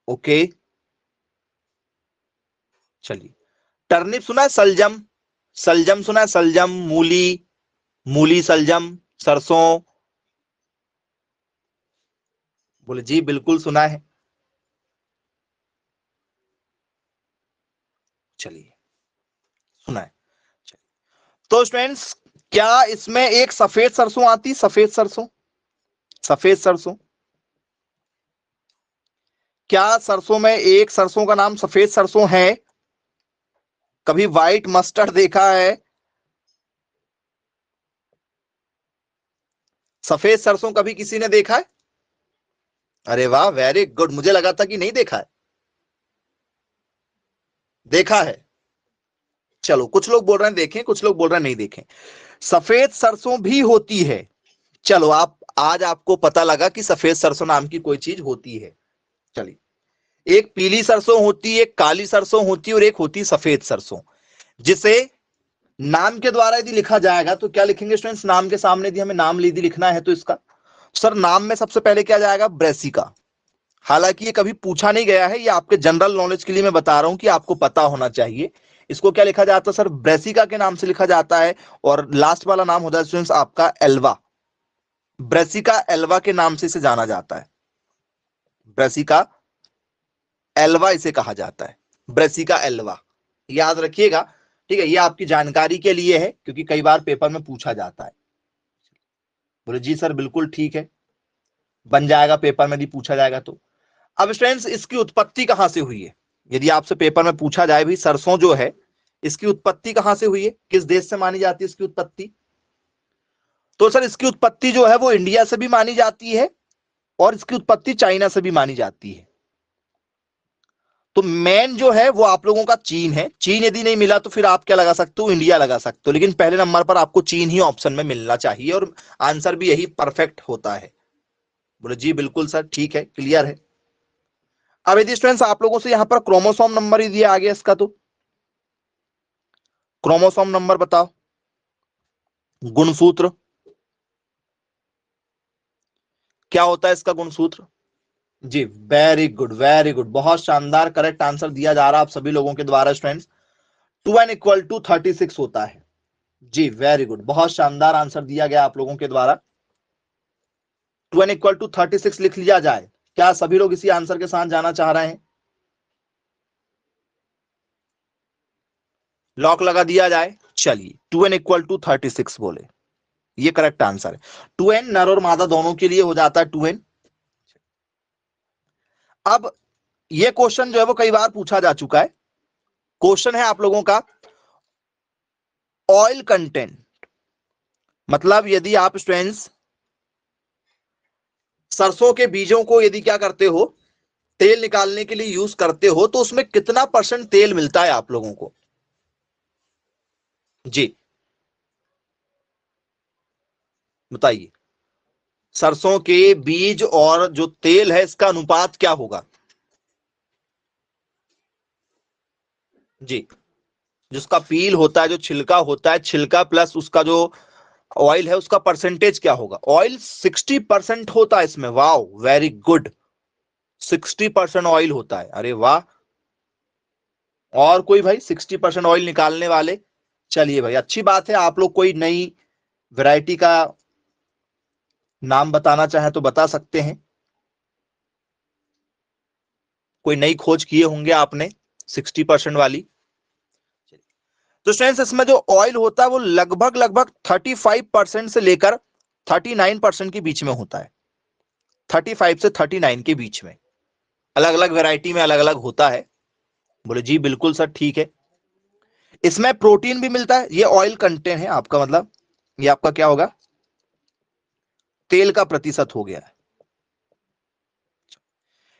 ओके, चलिए। टर्निप सुना है? सलजम, सलजम सुना है? सलजम, मूली, मूली सलजम, सरसों। बोले जी बिल्कुल सुना है। चलिए, सुना है। तो स्टूडेंट्स, क्या इसमें एक सफेद सरसों आती? सफेद सरसों, सफेद सरसों। क्या सरसों में एक सरसों का नाम सफेद सरसों है? कभी व्हाइट मस्टर्ड देखा है? सफेद सरसों कभी किसी ने देखा है? अरे वाह, वेरी गुड। मुझे लगा था कि नहीं देखा है। देखा है? चलो, कुछ लोग बोल रहे हैं देखें, कुछ लोग बोल रहे हैं नहीं देखें। सफेद सरसों भी होती है। चलो, आप आज आपको पता लगा कि सफेद सरसों नाम की कोई चीज होती है। चलिए, एक पीली सरसों होती है, एक काली सरसों होती है, और एक होती है सफेद सरसों, जिसे नाम के द्वारा यदि लिखा जाएगा तो क्या लिखेंगे स्टूडेंट्स? नाम के सामने यदि हमें नाम यदि लिखना है तो इसका सर नाम में सबसे पहले क्या जाएगा? ब्रेसिका। हालांकि ये कभी पूछा नहीं गया है, ये आपके जनरल नॉलेज के लिए मैं बता रहा हूं कि आपको पता होना चाहिए। इसको क्या लिखा जाता है सर? ब्रेसिका के नाम से लिखा जाता है। और लास्ट वाला नाम होता है स्टूडेंट्स आपका एल्वा। ब्रेसिका एल्वा के नाम से इसे जाना जाता है। ब्रेसिका एल्वा इसे कहा जाता है, ब्रेसिका एल्वा। याद रखिएगा, ठीक है? ये आपकी जानकारी के लिए है, क्योंकि कई बार पेपर में पूछा जाता है। बोले जी सर बिल्कुल ठीक है, बन जाएगा पेपर में यदि पूछा जाएगा तो। अब स्टूडेंट्स, इसकी उत्पत्ति कहां से हुई है? यदि आपसे पेपर में पूछा जाए भी सरसों जो है, इसकी उत्पत्ति कहां से हुई है, किस देश से मानी जाती है इसकी उत्पत्ति? तो सर इसकी उत्पत्ति जो है वो इंडिया से भी मानी जाती है, और इसकी उत्पत्ति चाइना से भी मानी जाती है। तो मेन जो है वो आप लोगों का चीन है। चीन यदि नहीं मिला तो फिर आप क्या लगा सकते हो? इंडिया लगा सकते हो, लेकिन पहले नंबर पर आपको चीन ही ऑप्शन में मिलना चाहिए, और आंसर भी यही परफेक्ट होता है। बोले जी बिल्कुल सर, ठीक है, क्लियर है। अब यदि स्टूडेंट्स आप लोगों से यहां पर क्रोमोसोम नंबर ही दिया आ गया इसका, तो क्रोमोसोम नंबर बताओ। गुणसूत्र क्या होता है इसका? गुणसूत्र जी, वेरी गुड, वेरी गुड, बहुत शानदार, करेक्ट आंसर दिया जा रहा है आप सभी लोगों के द्वारा स्टूडेंट्स। 2n = 36 होता है। जी वेरी गुड, बहुत शानदार आंसर दिया गया आप लोगों के द्वारा। 2n = 36 लिख लिया जाए। क्या सभी लोग इसी आंसर के साथ जाना चाह रहे हैं? लॉक लगा दिया जाए। चलिए, 2n = 36 बोले, ये करेक्ट आंसर है। 2n नर और मादा दोनों के लिए हो जाता है 2n। अब ये क्वेश्चन जो है वो कई बार पूछा जा चुका है। क्वेश्चन है आप लोगों का, ऑयल कंटेंट, मतलब यदि आप स्टूडेंट्स सरसों के बीजों को यदि क्या करते हो, तेल निकालने के लिए यूज करते हो, तो उसमें कितना % तेल मिलता है आप लोगों को? जी बताइए। सरसों के बीज और जो तेल है इसका अनुपात क्या होगा? जी, जिसका पील होता है, जो छिलका होता है, छिलका प्लस उसका जो ऑयल है, उसका परसेंटेज क्या होगा? ऑयल 60% होता है इसमें। वाह, वेरी गुड, 60% ऑयल होता है। अरे वाह, और कोई भाई 60% ऑयल निकालने वाले? चलिए भाई, अच्छी बात है। आप लोग कोई नई वैरायटी का नाम बताना चाहे तो बता सकते हैं। कोई नई खोज किए होंगे आपने 60% वाली। तो स्टूडेंट्स, इसमें जो ऑयल होता है वो लगभग लगभग 35% से लेकर 39% के बीच में होता है। 35 से 39 के बीच में, अलग अलग वैरायटी में अलग अलग होता है। बोले जी बिल्कुल सर, ठीक है। इसमें प्रोटीन भी मिलता है। ये ऑयल कंटेंट है आपका, मतलब ये आपका क्या होगा? तेल का प्रतिशत हो गया है।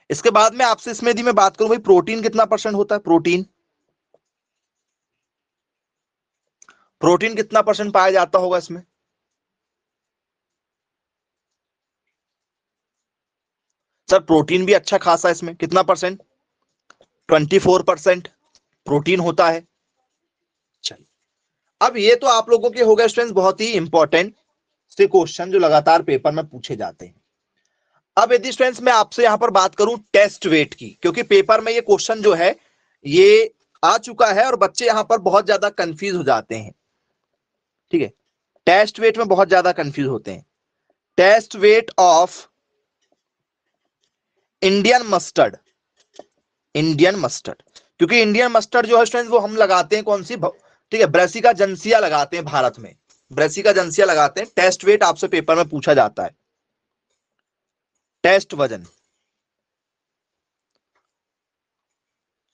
इसके बाद में आपसे इसमें यदि मैं बात करूं भाई, प्रोटीन कितना % होता है? प्रोटीन, प्रोटीन कितना % पाया जाता होगा इसमें? सर प्रोटीन भी अच्छा खासा, इसमें कितना %? 24% प्रोटीन होता है। चलिए, अब ये तो आप लोगों के हो गए स्टूडेंट्स बहुत ही इंपॉर्टेंट से क्वेश्चन जो लगातार पेपर में पूछे जाते हैं। अब यदि स्टूडेंट्स मैं आपसे यहां पर बात करूं टेस्ट वेट की, क्योंकि पेपर में ये क्वेश्चन जो है ये आ चुका है और बच्चे यहां पर बहुत ज्यादा कंफ्यूज हो जाते हैं। ठीक है, टेस्ट वेट में बहुत ज्यादा कंफ्यूज होते हैं। Test weight of Indian mustard, Indian mustard, क्योंकि इंडियन मस्टर्ड जो है स्टूडेंट्स वो हम लगाते हैं कौन सी, ठीक है, ब्रेसिका जंसिया लगाते हैं भारत में, ब्रेसिका जंसिया लगाते हैं। टेस्ट वेट आपसे पेपर में पूछा जाता है। टेस्ट वजन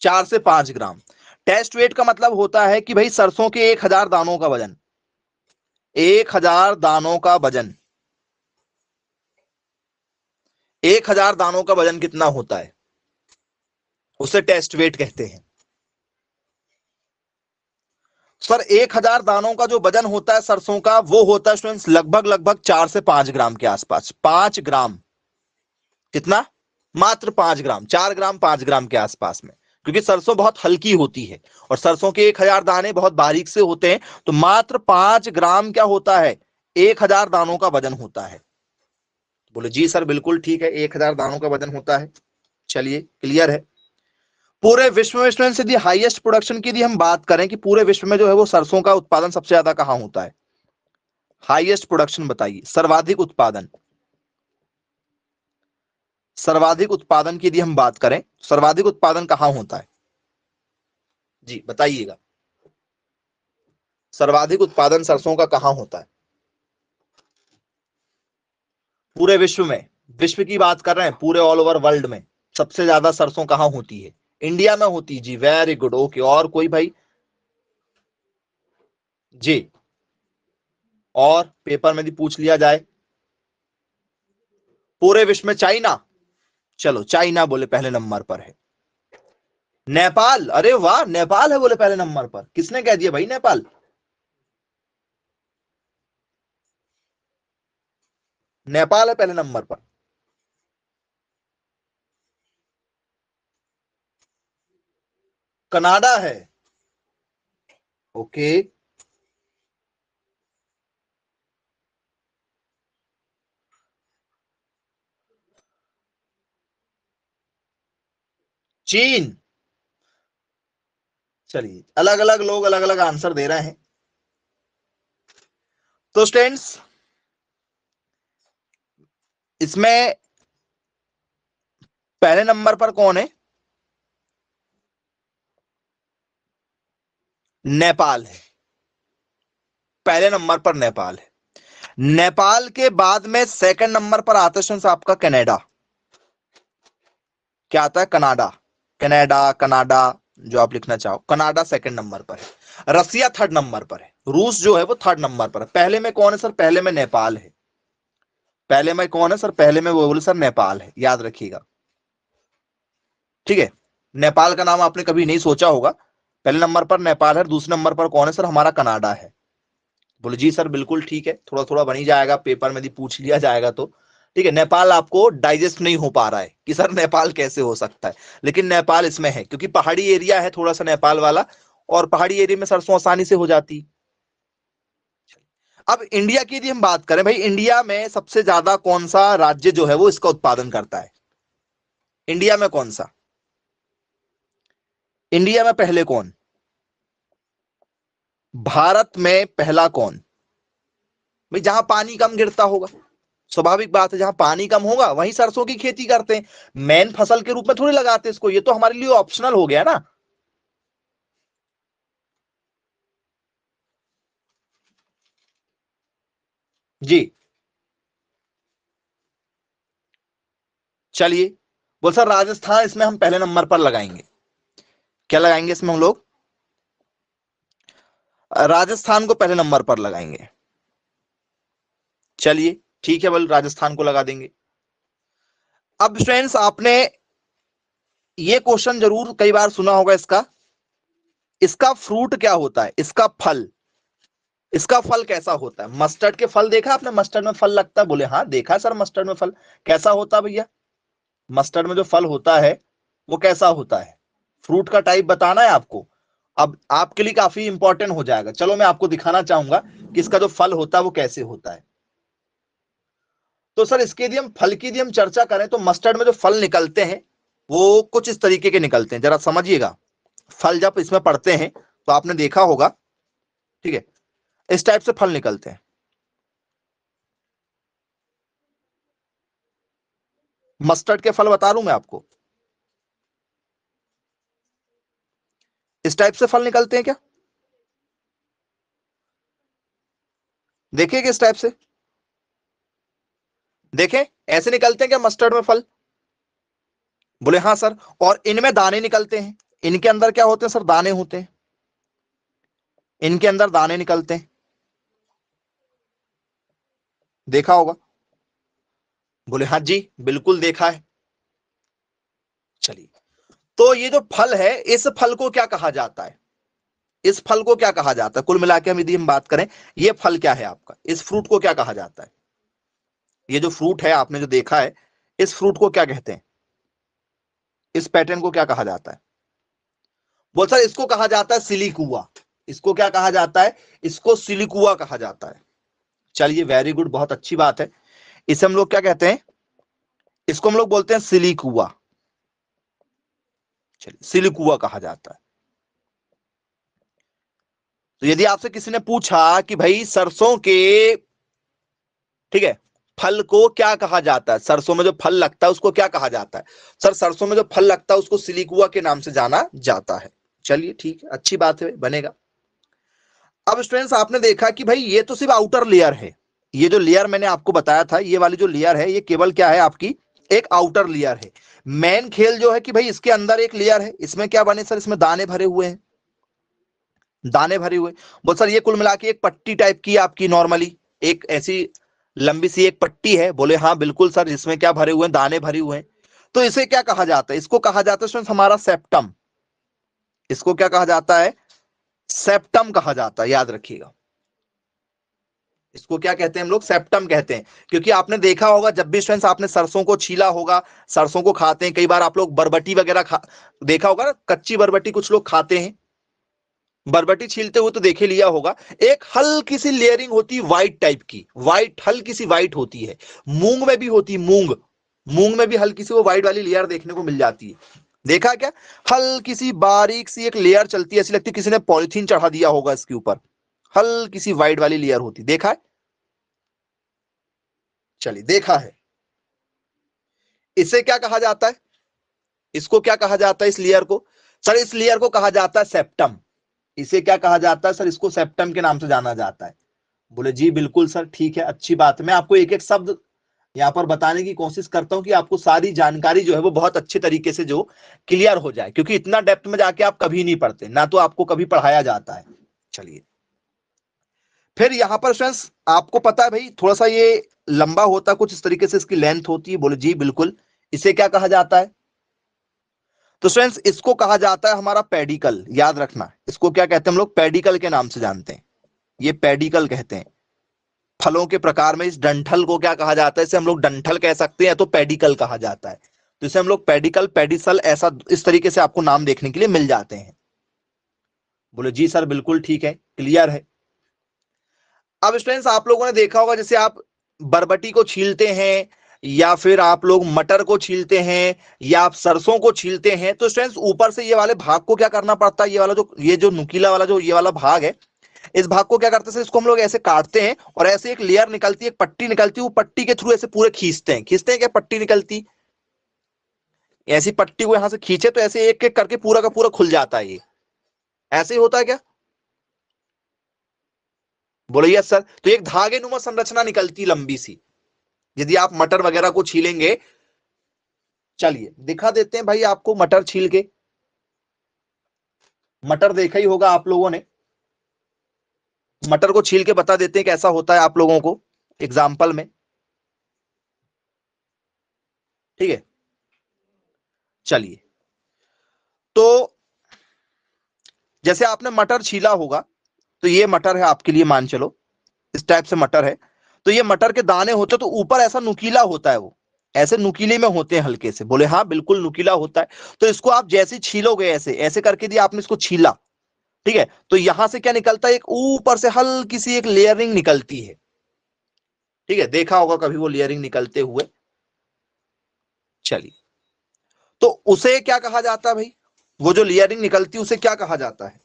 4 से 5 ग्राम। टेस्ट वेट का मतलब होता है कि भाई सरसों के 1000 दानों का वजन, 1000 दानों का वजन, 1000 दानों का वजन कितना होता है, उसे टेस्ट वेट कहते हैं। सर 1000 दानों का जो वजन होता है सरसों का, वो होता है स्टूडेंट्स लगभग लगभग 4 से 5 ग्राम के आसपास। 5 ग्राम, कितना, मात्र 5 ग्राम, 4 ग्राम 5 ग्राम के आसपास में, क्योंकि सरसों बहुत हल्की होती है और सरसों के 1000 दाने बहुत बारीक से होते हैं, तो मात्र 5 ग्राम क्या होता है, 1000 दानों का वजन होता है। बोले जी सर बिल्कुल ठीक है, 1000 दानों का वजन होता है। चलिए क्लियर है। पूरे विश्व में स्टूडेंट्स यदि हाईएस्ट प्रोडक्शन की यदि हम बात करें कि पूरे विश्व में जो है वो सरसों का उत्पादन सबसे ज्यादा कहां होता है, हाईएस्ट प्रोडक्शन बताइए, सर्वाधिक उत्पादन, सर्वाधिक उत्पादन की यदि हम बात करें, सर्वाधिक उत्पादन कहां होता है, जी बताइएगा, सर्वाधिक उत्पादन सरसों का कहां होता है पूरे विश्व में, विश्व की बात कर रहे हैं, पूरे ऑल ओवर वर्ल्ड में सबसे ज्यादा सरसों कहां होती है, इंडिया में होती, जी वेरी गुड, ओके, और कोई भाई, जी, और पेपर में भी पूछ लिया जाए, पूरे विश्व में चाइना, चलो चाइना बोले पहले नंबर पर है। नेपाल, अरे वाह, नेपाल है बोले पहले नंबर पर, किसने कह दिया भाई नेपाल, नेपाल है पहले नंबर पर। कनाडा है, ओके, चीन, चलिए अलग अलग लोग अलग अलग आंसर दे रहे हैं। तो स्टूडेंट्स इसमें पहले नंबर पर कौन है, नेपाल है, पहले नंबर पर नेपाल है। नेपाल के बाद में सेकंड नंबर पर आता है स्टूडेंट्स आपका कनाडा, क्या आता है, कनाडा, कनाडा, कनाडा, जो आप लिखना चाहो, कनाडा सेकंड नंबर पर है। रसिया थर्ड नंबर पर है, रूस जो है वो थर्ड नंबर पर है। पहले में कौन है सर, पहले में नेपाल है, पहले में कौन है सर, पहले में वो बोले सर नेपाल है, याद रखिएगा, ठीक है। नेपाल का नाम आपने कभी नहीं सोचा होगा, पहले नंबर पर नेपाल है, दूसरे नंबर पर कौन है सर, हमारा कनाडा है। बोले जी सर बिल्कुल ठीक है, थोड़ा थोड़ा बनी जाएगा, पेपर में यदि पूछ लिया जाएगा तो, ठीक है। नेपाल आपको डाइजेस्ट नहीं हो पा रहा है कि सर नेपाल कैसे हो सकता है, लेकिन नेपाल इसमें है क्योंकि पहाड़ी एरिया है थोड़ा सा नेपाल वाला, और पहाड़ी एरिया में सरसों आसानी से हो जाती। अब इंडिया की यदि हम बात करें, भाई इंडिया में सबसे ज्यादा कौन सा राज्य जो है वो इसका उत्पादन करता है, इंडिया में कौन सा, इंडिया में पहले कौन, भारत में पहला कौन, भाई जहां पानी कम गिरता होगा, स्वाभाविक बात है, जहां पानी कम होगा वहीं सरसों की खेती करते हैं, मेन फसल के रूप में थोड़ी लगाते इसको, ये तो हमारे लिए ऑप्शनल हो गया ना। जी, चलिए, बोल सर राजस्थान इसमें हम पहले नंबर पर लगाएंगे, क्या लगाएंगे इसमें हम लोग, राजस्थान को पहले नंबर पर लगाएंगे। चलिए ठीक है, बोल राजस्थान को लगा देंगे। अब फ्रेंड्स आपने ये क्वेश्चन जरूर कई बार सुना होगा इसका, इसका फ्रूट क्या होता है, इसका फल, इसका फल कैसा होता है, मस्टर्ड के फल देखा आपने, मस्टर्ड में फल लगता है, बोले हाँ देखा सर, मस्टर्ड में फल कैसा होता है भैया, मस्टर्ड में जो फल होता है वो कैसा होता है, फ्रूट का टाइप बताना है आपको। अब आपके लिए काफी इंपॉर्टेंट हो जाएगा, चलो मैं आपको दिखाना चाहूंगा कि इसका जो फल होता है वो कैसे होता है। तो सर इसके यदि हम फल की यदि हम चर्चा करें तो मस्टर्ड में जो फल निकलते हैं वो कुछ इस तरीके के निकलते हैं, जरा समझिएगा। फल जब इसमें पड़ते हैं तो आपने देखा होगा, ठीक है, इस टाइप से फल निकलते हैं। मस्टर्ड के फल बता रहा हूं मैं आपको, इस टाइप से फल निकलते हैं क्या? देखिए किस टाइप से, देखें ऐसे निकलते हैं क्या मस्टर्ड में फल? बोले हाँ सर। और इनमें दाने निकलते हैं, इनके अंदर क्या होते हैं सर? दाने होते हैं, इनके अंदर दाने निकलते हैं, देखा होगा। बोले हाँ जी बिल्कुल देखा है। चलिए, तो ये जो फल है इस फल को क्या कहा जाता है? इस फल को क्या कहा जाता है? कुल मिला के हम यदि हम बात करें, ये फल क्या है आपका, इस फ्रूट को क्या कहा जाता है? ये जो फ्रूट है आपने जो देखा है, इस फ्रूट को क्या कहते हैं? इस पैटर्न को क्या कहा जाता है? बोल सर इसको कहा जाता है सिलिकुआ। इसको क्या कहा जाता है? इसको सिलिकुआ कहा जाता है। चलिए वेरी गुड, बहुत अच्छी बात है। इसे हम लोग क्या कहते हैं? इसको हम लोग बोलते हैं सिलिकुआ। चलिए सिलिकुआ कहा जाता है। तो यदि आपसे किसी ने पूछा कि भाई सरसों के, ठीक है, फल को क्या कहा जाता है, सरसों में जो फल लगता है उसको क्या कहा जाता है? सर सरसों में जो फल लगता है उसको सिलिकुआ के नाम से जाना जाता है। चलिए ठीक है, अच्छी बात है, बनेगा। अब स्टूडेंट्स आपने देखा कि भाई ये तो सिर्फ आउटर लेयर है, ये जो लेयर मैंने आपको बताया था, ये वाली जो लेयर है ये केवल क्या है आपकी, एक आउटर लेयर है। मेन खेल जो है कि भाई इसके अंदर एक लेयर है, इसमें क्या बने सर? इसमें दाने भरे हुए हैं, दाने भरे हुए। बोल सर ये कुल मिला के एक पट्टी टाइप की आपकी नॉर्मली एक ऐसी लंबी सी एक पट्टी है। बोले हाँ बिल्कुल सर, जिसमें क्या भरे हुए हैं? दाने भरे हुए हैं। तो इसे क्या कहा जाता है? इसको कहा जाता है स्टूडेंट्स हमारा सेप्टम। इसको क्या कहा जाता है? सेप्टम कहा जाता है, याद रखिएगा। इसको क्या कहते हैं हम लोग? सेप्टम कहते हैं। क्योंकि आपने देखा होगा जब भी स्टूडेंट्स आपने सरसों को छीला होगा, सरसों को खाते हैं, कई बार आप लोग बरबटी वगैरह देखा होगा ना, कच्ची बरबटी कुछ लोग खाते हैं, बरबटी छीलते हुए तो देखे लिया होगा, एक हल्की सी लेयरिंग होती है व्हाइट टाइप की, व्हाइट हल्की सी व्हाइट होती है। मूंग में भी होती, मूंग, मूंग में भी हल्की सी वो व्हाइट वाली लेयर देखने को मिल जाती है। देखा क्या? हल्की सी बारीक सी एक लेयर चलती है, ऐसी लगती है किसी ने पॉलिथीन चढ़ा दिया होगा इसके ऊपर, हल्की सी व्हाइट वाली लेयर होती, देखा है? चलिए देखा है। इसे क्या कहा जाता है? इसको क्या कहा जाता है इस लेयर को? सर इस लेयर को कहा जाता है सेप्टम। इसे क्या कहा जाता है सर? इसको सेप्टम के नाम से जाना जाता है। बोले जी बिल्कुल सर, ठीक है, अच्छी बात है। मैं आपको एक एक शब्द यहां पर बताने की कोशिश करता हूं कि आपको सारी जानकारी जो है वो बहुत अच्छे तरीके से जो क्लियर हो जाए, क्योंकि इतना डेप्थ में जाके आप कभी नहीं पढ़ते, ना तो आपको कभी पढ़ाया जाता है। चलिए, फिर यहां पर स्टूडेंट्स आपको पता है भाई थोड़ा सा ये लंबा होता कुछ इस तरीके से इसकी लेंथ होती है। बोले जी बिल्कुल। इसे क्या कहा जाता है? तो स्टूडेंट्स इसको कहा जाता है हमारा पेडिकल, याद रखना। इसको क्या कहते हैं हम लोग? पेडिकल के नाम से जानते हैं, ये पेडिकल कहते हैं। फलों के प्रकार में इस डंठल को क्या कहा जाता है? इसे हम लोग डंठल कह सकते हैं, तो पेडिकल कहा जाता है। तो इसे हम लोग पेडिकल, पेडिसल, ऐसा इस तरीके से आपको नाम देखने के लिए मिल जाते हैं। बोले जी सर बिल्कुल ठीक है, क्लियर है। अब स्टूडेंट्स आप लोगों ने देखा होगा, जैसे आप बरबटी को छीलते हैं, या फिर आप लोग मटर को छीलते हैं, या आप सरसों को छीलते हैं, तो स्टूडेंट्स ऊपर से ये वाले भाग को क्या करना पड़ता है? ये जो नुकीला वाला जो ये वाला भाग है, इस भाग को क्या करते हैं? इसको हम लोग ऐसे काटते हैं और ऐसे एक लेयर निकलती है, एक पट्टी निकलती है, वो पट्टी के थ्रू ऐसे पूरे खींचते हैं। खींचते हैं क्या? पट्टी निकलती, ऐसी पट्टी को यहां से खींचे तो ऐसे एक एक करके पूरा का पूरा खुल जाता है। ये ऐसे ही होता है क्या? बोलो यस सर। तो एक धागे नुमा संरचना निकलती लंबी सी, यदि आप मटर वगैरह को छीलेंगे। चलिए दिखा देते हैं भाई आपको मटर छील के। मटर देखा ही होगा आप लोगों ने, मटर को छील के बता देते हैं कैसा होता है आप लोगों को एग्जाम्पल में, ठीक है। चलिए, तो जैसे आपने मटर छीला होगा, तो ये मटर है आपके लिए, मान चलो इस टाइप से मटर है। तो ये मटर के दाने होते तो ऊपर ऐसा नुकीला होता है, वो ऐसे नुकीले में होते हैं हल्के से। बोले हाँ बिल्कुल नुकीला होता है। तो इसको आप जैसे छीलोगे, ऐसे ऐसे करके दिया आपने इसको छीला, ठीक है, तो यहां से क्या निकलता है? एक ऊपर से हल्की सी एक लेयरिंग निकलती है, ठीक है, देखा होगा कभी वो लेयरिंग निकलते हुए। चलिए, तो उसे क्या कहा जाता है भाई, वो जो लेयरिंग निकलती है उसे क्या कहा जाता है,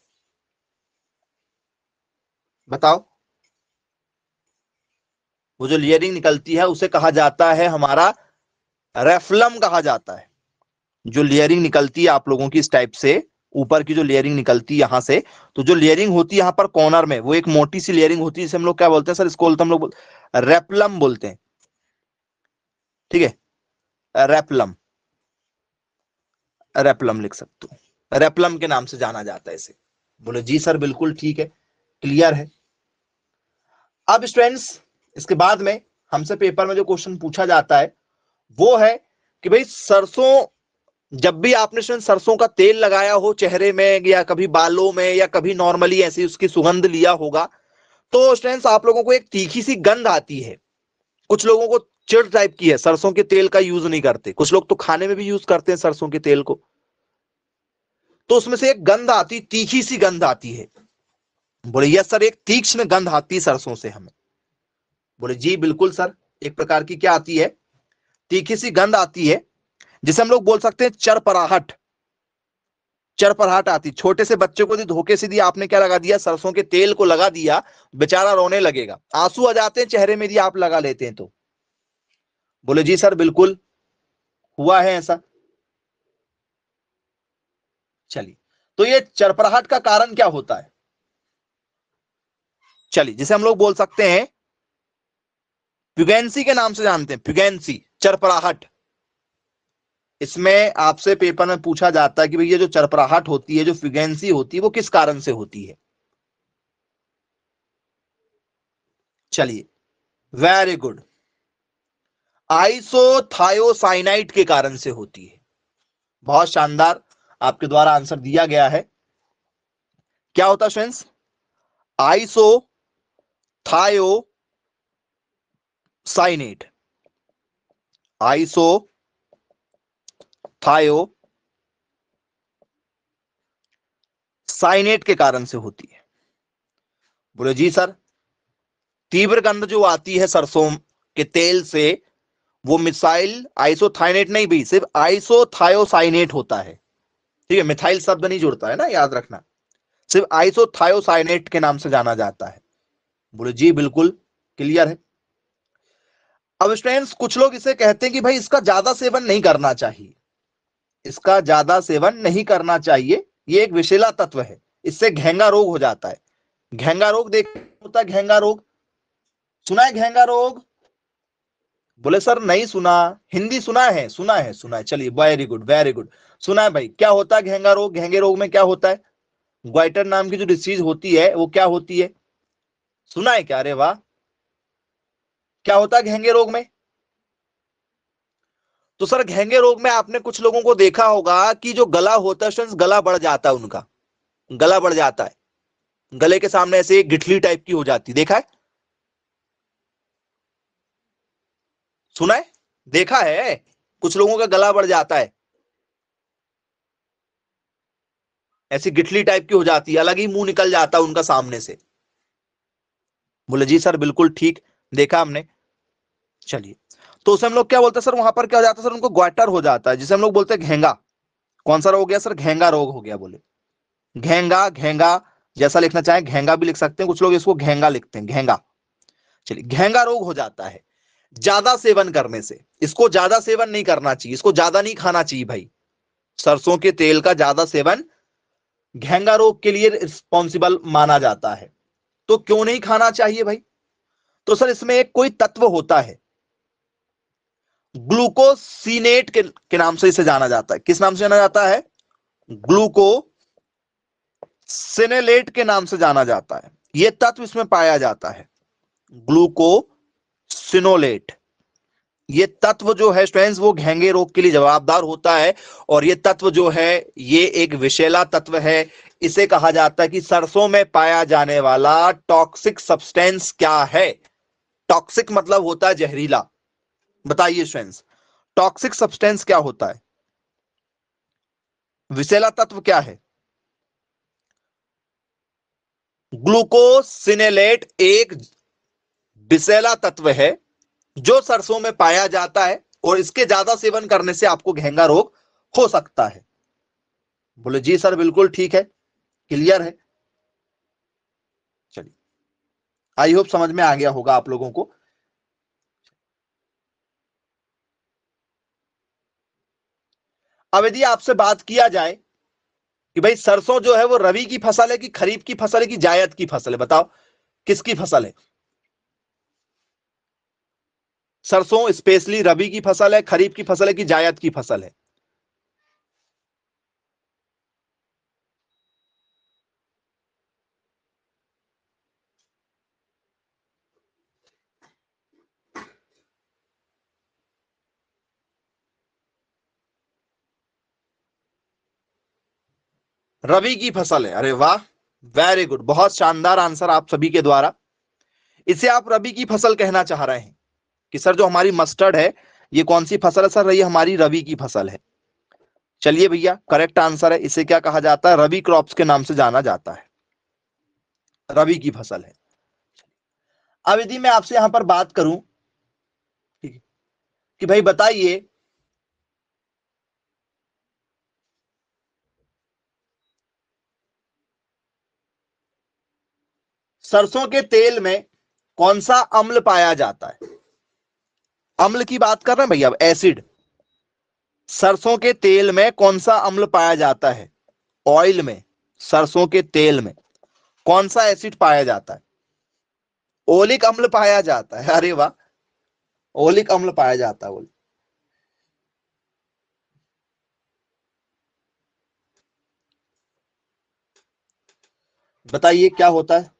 बताओ। वो जो लेयरिंग निकलती है उसे कहा जाता है हमारा रेफ्लम कहा जाता है। जो लेयरिंग निकलती है आप लोगों की इस टाइप से, ऊपर की जो लेयरिंग निकलती है यहां से, तो जो लेयरिंग होती है यहां पर कॉर्नर में, वो एक मोटी सी लेयरिंग होती है जिसे हम लोग क्या बोलते हैं सर, इसको बोलते हैं हम लोग रेपलम बोलते हैं। ठीक है, रेपलम, रेपलम लिख सकते हो, रेपलम के नाम से जाना जाता है इसे। बोले जी सर बिल्कुल ठीक है, क्लियर है। अब स्टूडेंट्स, इसके बाद में हमसे पेपर में जो क्वेश्चन पूछा जाता है वो है कि भाई सरसों, जब भी आपने स्टूडेंट सरसों का तेल लगाया हो चेहरे में या कभी बालों में या कभी नॉर्मली ऐसी उसकी सुगंध लिया होगा, तो स्टूडेंट्स आप लोगों को एक तीखी सी गंध आती है। कुछ लोगों को चिढ़ टाइप की है, सरसों के तेल का यूज नहीं करते, कुछ लोग तो खाने में भी यूज करते हैं सरसों के तेल को, तो उसमें से एक गंध आती, तीखी सी गंध आती है। बोले यस सर, एक तीक्ष्ण गंध आती है सरसों से हमें। बोले जी बिल्कुल सर, एक प्रकार की क्या आती है, तीखी सी गंध आती है, जिसे हम लोग बोल सकते हैं चरपराहट। चरपराहट आती, छोटे से बच्चे को यदि धोखे से दिया आपने क्या लगा दिया, सरसों के तेल को लगा दिया, बेचारा रोने लगेगा, आंसू आ जाते हैं चेहरे में यदि आप लगा लेते हैं तो। बोले जी सर बिल्कुल हुआ है ऐसा। चलिए, तो ये चरपराहट का कारण क्या होता है, चलिए जिसे हम लोग बोल सकते हैं प्यूगेंसी के नाम से जानते हैं, प्यूगेंसी, चरपराहट। इसमें आपसे पेपर में पूछा जाता है कि भाई ये जो चरपराहट होती है, जो फ्यूगेंसी होती है, वो किस कारण से होती है। चलिए, वेरी गुड, आइसोथायोसाइनाइड के कारण से होती है। बहुत शानदार, आपके द्वारा आंसर दिया गया है। क्या होता है स्टूडेंट्स, आइसोथायोसाइनेट, आइसोथायोसाइनेट के कारण से होती है। बोले जी सर, तीव्र गंध जो आती है सरसों के तेल से, वो मिसाइल आइसोथाइनेट नहीं भी, सिर्फ आइसोथायोसाइनेट होता है। ठीक है, मिथाइल शब्द नहीं जुड़ता है ना, याद रखना, सिर्फ आइसोथायोसाइनेट के नाम से जाना जाता है। बोले जी बिल्कुल क्लियर है। अब स्टूडेंट्स कुछ लोग इसे कहते हैं कि भाई इसका ज्यादा सेवन नहीं करना चाहिए, इसका ज्यादा सेवन नहीं करना चाहिए, ये एक विषैला तत्व है, इससे घेंगा रोग हो जाता है। घेंगा रोग देख होता है, घेंगा रोग सुना है, घेंगा रोग। बोले सर नहीं सुना, हिंदी सुना है, सुना है, सुना है, चलिए वेरी गुड, वेरी गुड, सुना है भाई। क्या होता है घेंगा रोग, घेंगे रोग में क्या होता है, ग्वाइटर नाम की जो डिसीज होती है वो क्या होती है, सुना है क्या, अरे वाह। क्या होता है घेंगे रोग में, तो सर घेंगे रोग में आपने कुछ लोगों को देखा होगा कि जो गला होता है, गला बढ़ जाता है उनका, गला बढ़ जाता है, गले के सामने ऐसे एक गिठली टाइप की हो जाती, देखा है, सुना है, देखा है, कुछ लोगों का गला बढ़ जाता है, ऐसी गिठली टाइप की हो जाती है, अलग ही मुंह निकल जाता है उनका सामने से। बोले जी सर बिल्कुल ठीक, देखा हमने। चलिए, तो उसे हम लोग क्या बोलते हैं सर, वहां पर क्या हो जाता है सर, उनको ग्वाटर हो जाता है, जिसे हम लोग बोलते हैं घेंगा। कौन सा रोग हो गया सर, घेंगा रोग हो गया। बोले घेंगा, घेंगा जैसा लिखना चाहे घेंगा भी लिख सकते हैं, कुछ लोग इसको घेंगा लिखते हैं, घेंगा। चलिए, घेंगा रोग हो जाता है ज्यादा सेवन करने से, इसको ज्यादा सेवन नहीं करना चाहिए, इसको ज्यादा नहीं खाना चाहिए भाई, सरसों के तेल का ज्यादा सेवन घेंगा रोग के लिए रिस्पॉन्सिबल माना जाता है। तो क्यों नहीं खाना चाहिए भाई, तो सर इसमें एक कोई तत्व होता है, ग्लूकोसिनेट के नाम से इसे जाना जाता है, किस नाम से जाना जाता है, ग्लूकोसिनेलेट के नाम से जाना जाता है, यह तत्व इसमें पाया जाता है, ग्लूकोसिनोलेट। ये तत्व जो है स्टूडेंट्स वो घेंगे रोग के लिए जवाबदार होता है, और ये तत्व जो है ये एक विषैला तत्व है। इसे कहा जाता है कि सरसों में पाया जाने वाला टॉक्सिक सब्सटेंस क्या है। टॉक्सिक मतलब होता है जहरीला, बताइए स्टूडेंट्स, टॉक्सिक सब्सटेंस क्या होता है, विषैला तत्व क्या है। ग्लूकोसिनेलेट एक विषैला तत्व है, जो सरसों में पाया जाता है और इसके ज्यादा सेवन करने से आपको घेंगा रोग हो सकता है। बोले जी सर बिल्कुल ठीक है, क्लियर है। चलिए, आई होप समझ में आ गया होगा आप लोगों को। अब यदि आपसे बात किया जाए कि भाई सरसों जो है वो रबी की फसल है कि खरीफ की फसल है कि जायद की फसल है, बताओ किसकी फसल है? सरसों स्पेशली रबी की फसल है, खरीफ की फसल है कि जायद की फसल है? रबी की फसल है। अरे वाह, वेरी गुड, बहुत शानदार आंसर आप सभी के द्वारा। इसे आप रबी की फसल कहना चाह रहे हैं कि सर जो हमारी मस्टर्ड है ये कौन सी फसल है? सर ये हमारी रबी की फसल है। चलिए भैया, करेक्ट आंसर है। इसे क्या कहा जाता है? रबी क्रॉप्स के नाम से जाना जाता है, रबी की फसल है। अब यदि मैं आपसे यहां पर बात करूं, ठीक है, कि भाई बताइए सरसों के तेल में कौन सा अम्ल पाया जाता है? अम्ल की बात कर रहे हैं भैया, अब एसिड। सरसों के तेल में कौन सा अम्ल पाया जाता है? ऑयल में, सरसों के तेल में कौन सा एसिड पाया जाता है? ओलिक अम्ल पाया जाता है। अरे वाह, ओलिक अम्ल पाया जाता है। बताइए क्या होता है?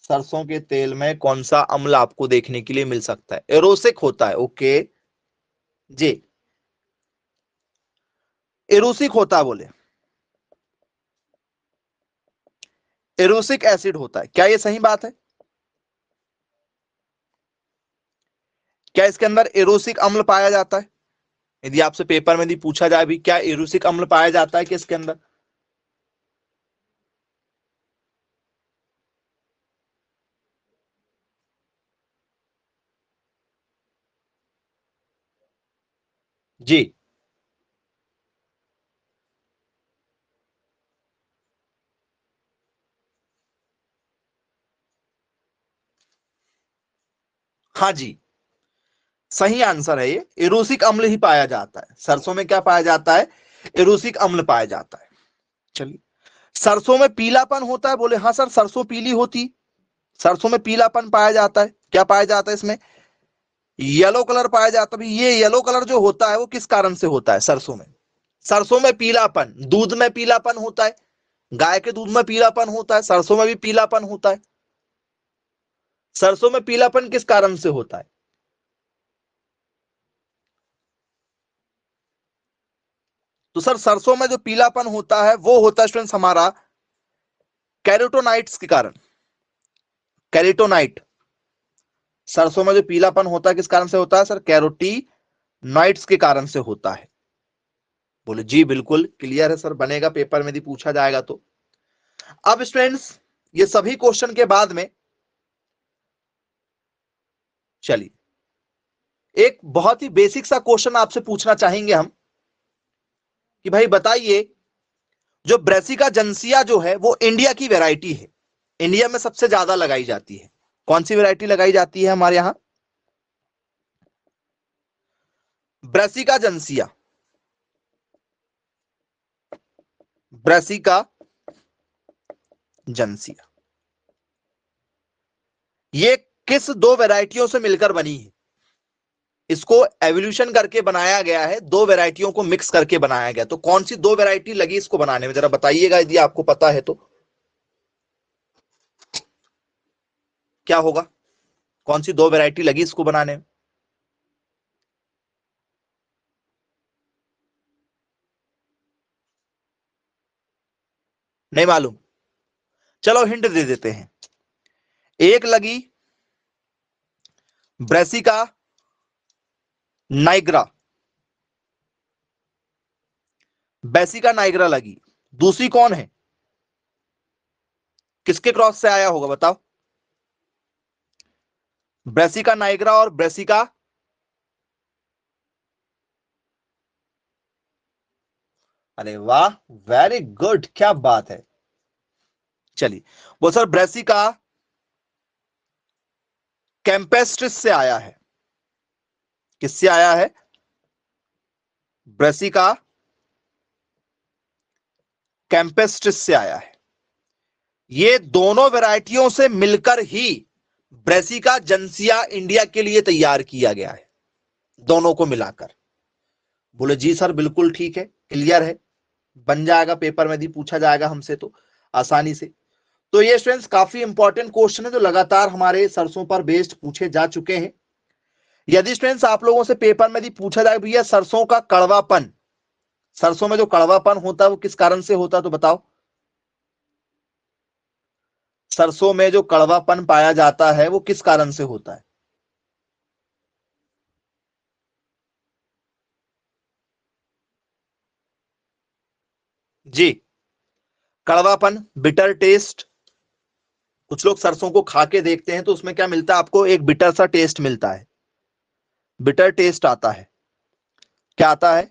सरसों के तेल में कौन सा अम्ल आपको देखने के लिए मिल सकता है? एरोसिक होता है। ओके जी, एरोसिक होता है बोले, एरोसिक एसिड होता है। क्या ये सही बात है? क्या इसके अंदर एरोसिक अम्ल पाया जाता है? यदि आपसे पेपर में यदि पूछा जाए भी क्या एरोसिक अम्ल पाया जाता है कि इसके अंदर? जी हाँ जी, सही आंसर है ये, एरोसिक अम्ल ही पाया जाता है। सरसों में क्या पाया जाता है? एरोसिक अम्ल पाया जाता है। चलिए, सरसों में पीलापन होता है बोले, हाँ सर सरसों पीली होती, सरसों में पीलापन पाया जाता है। क्या पाया जाता है इसमें? येलो कलर पाया जाता है। ये येलो कलर जो होता है वो किस कारण से होता है सरसों में? सरसों में पीलापन, दूध में पीलापन होता है, गाय के दूध में पीलापन होता है, सरसों में भी पीलापन होता है। सरसों में पीलापन किस कारण से होता है? तो सर सरसों में जो पीलापन होता है वो होता है स्टूडेंट्स हमारा कैरोटोनाइट्स के कारण। कैरोटोनाइट, सरसों में जो पीलापन होता है किस कारण से होता है सर? कैरोटीनॉइड्स के कारण से होता है। बोले जी बिल्कुल क्लियर है सर, बनेगा पेपर में यदि पूछा जाएगा तो। अब स्टूडेंट्स ये सभी क्वेश्चन के बाद में चलिए एक बहुत ही बेसिक सा क्वेश्चन आपसे पूछना चाहेंगे हम कि भाई बताइए जो ब्रेसिका जंसिया जो है वो इंडिया की वैरायटी है, इंडिया में सबसे ज्यादा लगाई जाती है। कौन सी वैरायटी लगाई जाती है हमारे यहां? ब्रेसिका जंसिया, ब्रेसिका जंसिया, ये किस दो वैरायटियों से मिलकर बनी है? इसको एवोल्यूशन करके बनाया गया है, दो वैरायटियों को मिक्स करके बनाया गया। तो कौन सी दो वैरायटी लगी इसको बनाने में, जरा बताइएगा यदि आपको पता है तो। क्या होगा? कौन सी दो वैरायटी लगी इसको बनाने में? नहीं मालूम? चलो हिंट दे देते हैं। एक लगी ब्रेसिका नाइग्रा, बेसिका नाइग्रा लगी। दूसरी कौन है? किसके क्रॉस से आया होगा बताओ? ब्रेसिका नाइग्रा और ब्रेसिका, अरे वाह, वेरी गुड, क्या बात है। चलिए वो सर ब्रेसिका कैंपेस्ट्रिस से आया है। किससे आया है? ब्रेसिका कैंपेस्ट्रिस से आया है। ये दोनों वैरायटियों से मिलकर ही ब्रेसिका जंसिया इंडिया के लिए तैयार किया गया है, दोनों को मिलाकर। बोले जी सर बिल्कुल ठीक है, क्लियर है, बन जाएगा, पेपर में भी पूछा जाएगा हमसे तो आसानी से। तो ये स्टूडेंट्स काफी इंपॉर्टेंट क्वेश्चन है जो लगातार हमारे सरसों पर बेस्ड पूछे जा चुके हैं। यदि स्टूडेंट्स आप लोगों से पेपर में भी पूछा जाए भैया सरसों का कड़वापन, सरसों में जो कड़वापन होता है वो किस कारण से होता है, तो बताओ। सरसों में जो कड़वापन पाया जाता है वो किस कारण से होता है? जी, कड़वापन, बिटर टेस्ट। कुछ लोग सरसों को खा के देखते हैं तो उसमें क्या मिलता है आपको, एक बिटर सा टेस्ट मिलता है, बिटर टेस्ट आता है। क्या आता है?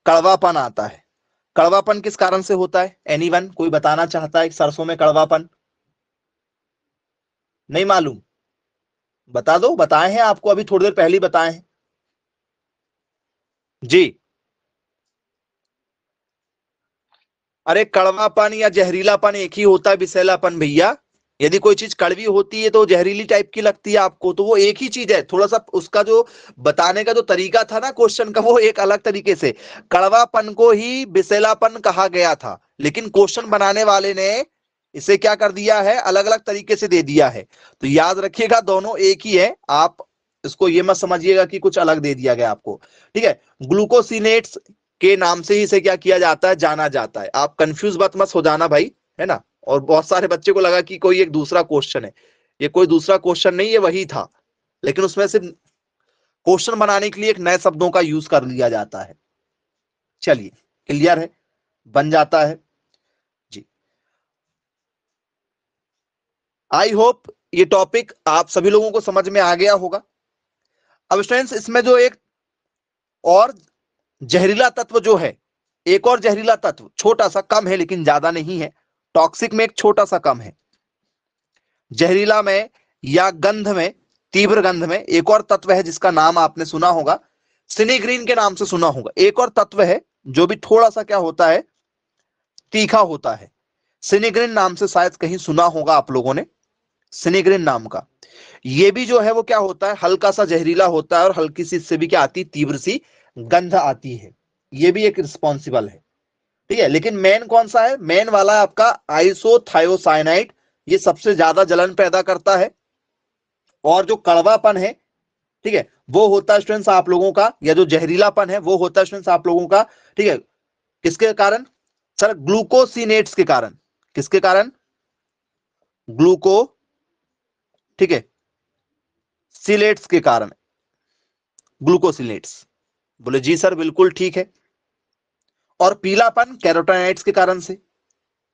कड़वापन आता है। कड़वापन किस कारण से होता है? एनीवन, कोई बताना चाहता है सरसों में कड़वापन? नहीं मालूम? बता दो, बताए हैं आपको अभी थोड़ी देर पहले ही बताए हैं। जी, अरे कड़वापन या जहरीलापन एक ही होता है विषैलापन भैया। यदि कोई चीज कड़वी होती है तो जहरीली टाइप की लगती है आपको, तो वो एक ही चीज है, थोड़ा सा उसका जो बताने का जो तरीका था ना क्वेश्चन का, वो एक अलग तरीके से। कड़वापन को ही विषैलापन कहा गया था, लेकिन क्वेश्चन बनाने वाले ने इसे क्या कर दिया है, अलग अलग तरीके से दे दिया है। तो याद रखिएगा दोनों एक ही है, आप इसको ये मत समझिएगा कि कुछ अलग दे दिया गया आपको। ठीक है, ग्लूकोसिनेट्स के नाम से ही इसे क्या किया जाता है, जाना जाता है। आप कंफ्यूज मत हो जाना भाई, है ना। और बहुत सारे बच्चे को लगा कि कोई एक दूसरा क्वेश्चन है, ये कोई दूसरा क्वेश्चन नहीं, ये वही था, लेकिन उसमें से क्वेश्चन बनाने के लिए एक नए शब्दों का यूज कर लिया जाता है। चलिए, क्लियर है, बन जाता है जी। आई होप ये टॉपिक आप सभी लोगों को समझ में आ गया होगा। अब स्टूडेंट्स इसमें जो एक और जहरीला तत्व जो है, एक और जहरीला तत्व छोटा सा कम है लेकिन ज्यादा नहीं है, टॉक्सिक में एक छोटा सा कम है, जहरीला में या गंध में, तीव्र गंध में एक और तत्व है जिसका नाम आपने सुना होगा, सिनेग्रीन के नाम से सुना होगा। एक और तत्व है जो भी थोड़ा सा क्या होता है, तीखा होता है, सिनेग्रीन नाम से शायद कहीं सुना होगा आप लोगों ने, सिनेग्रीन नाम का। ये भी जो है वो क्या होता है, हल्का सा जहरीला होता है और हल्की सी इससे भी क्या आती है, तीव्र सी गंध आती है। ये भी एक रिस्पॉन्सिबल है। ठीक है, लेकिन मेन कौन सा है, मेन वाला है आपका आइसोथायोसाइनाइड, ये सबसे ज्यादा जलन पैदा करता है। और जो कड़वापन है, ठीक है, वो होता है स्टूडेंट्स आप लोगों का, या जो जहरीलापन है वो होता है स्टूडेंट्स आप लोगों का, ठीक है, किसके कारण सर, ग्लूकोसिनेट्स के कारण। किसके कारण? ग्लूको, ठीक है, सिलेट्स के कारण, ग्लूकोसिलेट्स। बोले जी सर बिल्कुल ठीक है। और पीलापन कैरोटीनॉइड्स के कारण से,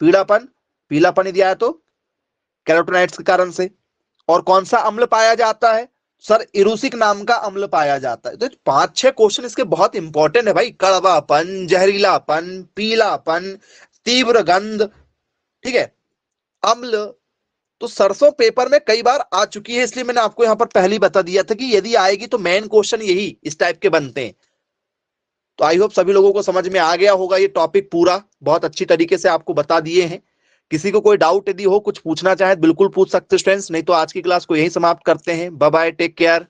पीलापन, पीलापन यदि आया तो कैरोटीनॉइड्स के कारण से। और कौन सा अम्ल पाया जाता है सर, इरूसिक नाम का अम्ल पाया जाता है। तो 5-6 क्वेश्चन इसके बहुत इंपॉर्टेंट है भाई, कड़वापन, जहरीलापन, पीलापन, तीव्र गंध, ठीक है, अम्ल। तो सरसों पेपर में कई बार आ चुकी है, इसलिए मैंने आपको यहां पर पहले ही बता दिया था कि यदि आएगी तो मेन क्वेश्चन यही इस टाइप के बनते हैं। तो आई होप सभी लोगों को समझ में आ गया होगा, ये टॉपिक पूरा बहुत अच्छी तरीके से आपको बता दिए हैं। किसी को कोई डाउट यदि हो, कुछ पूछना चाहे बिल्कुल पूछ सकते स्टूडेंट्स, नहीं तो आज की क्लास को यही समाप्त करते हैं। Bye bye, take care.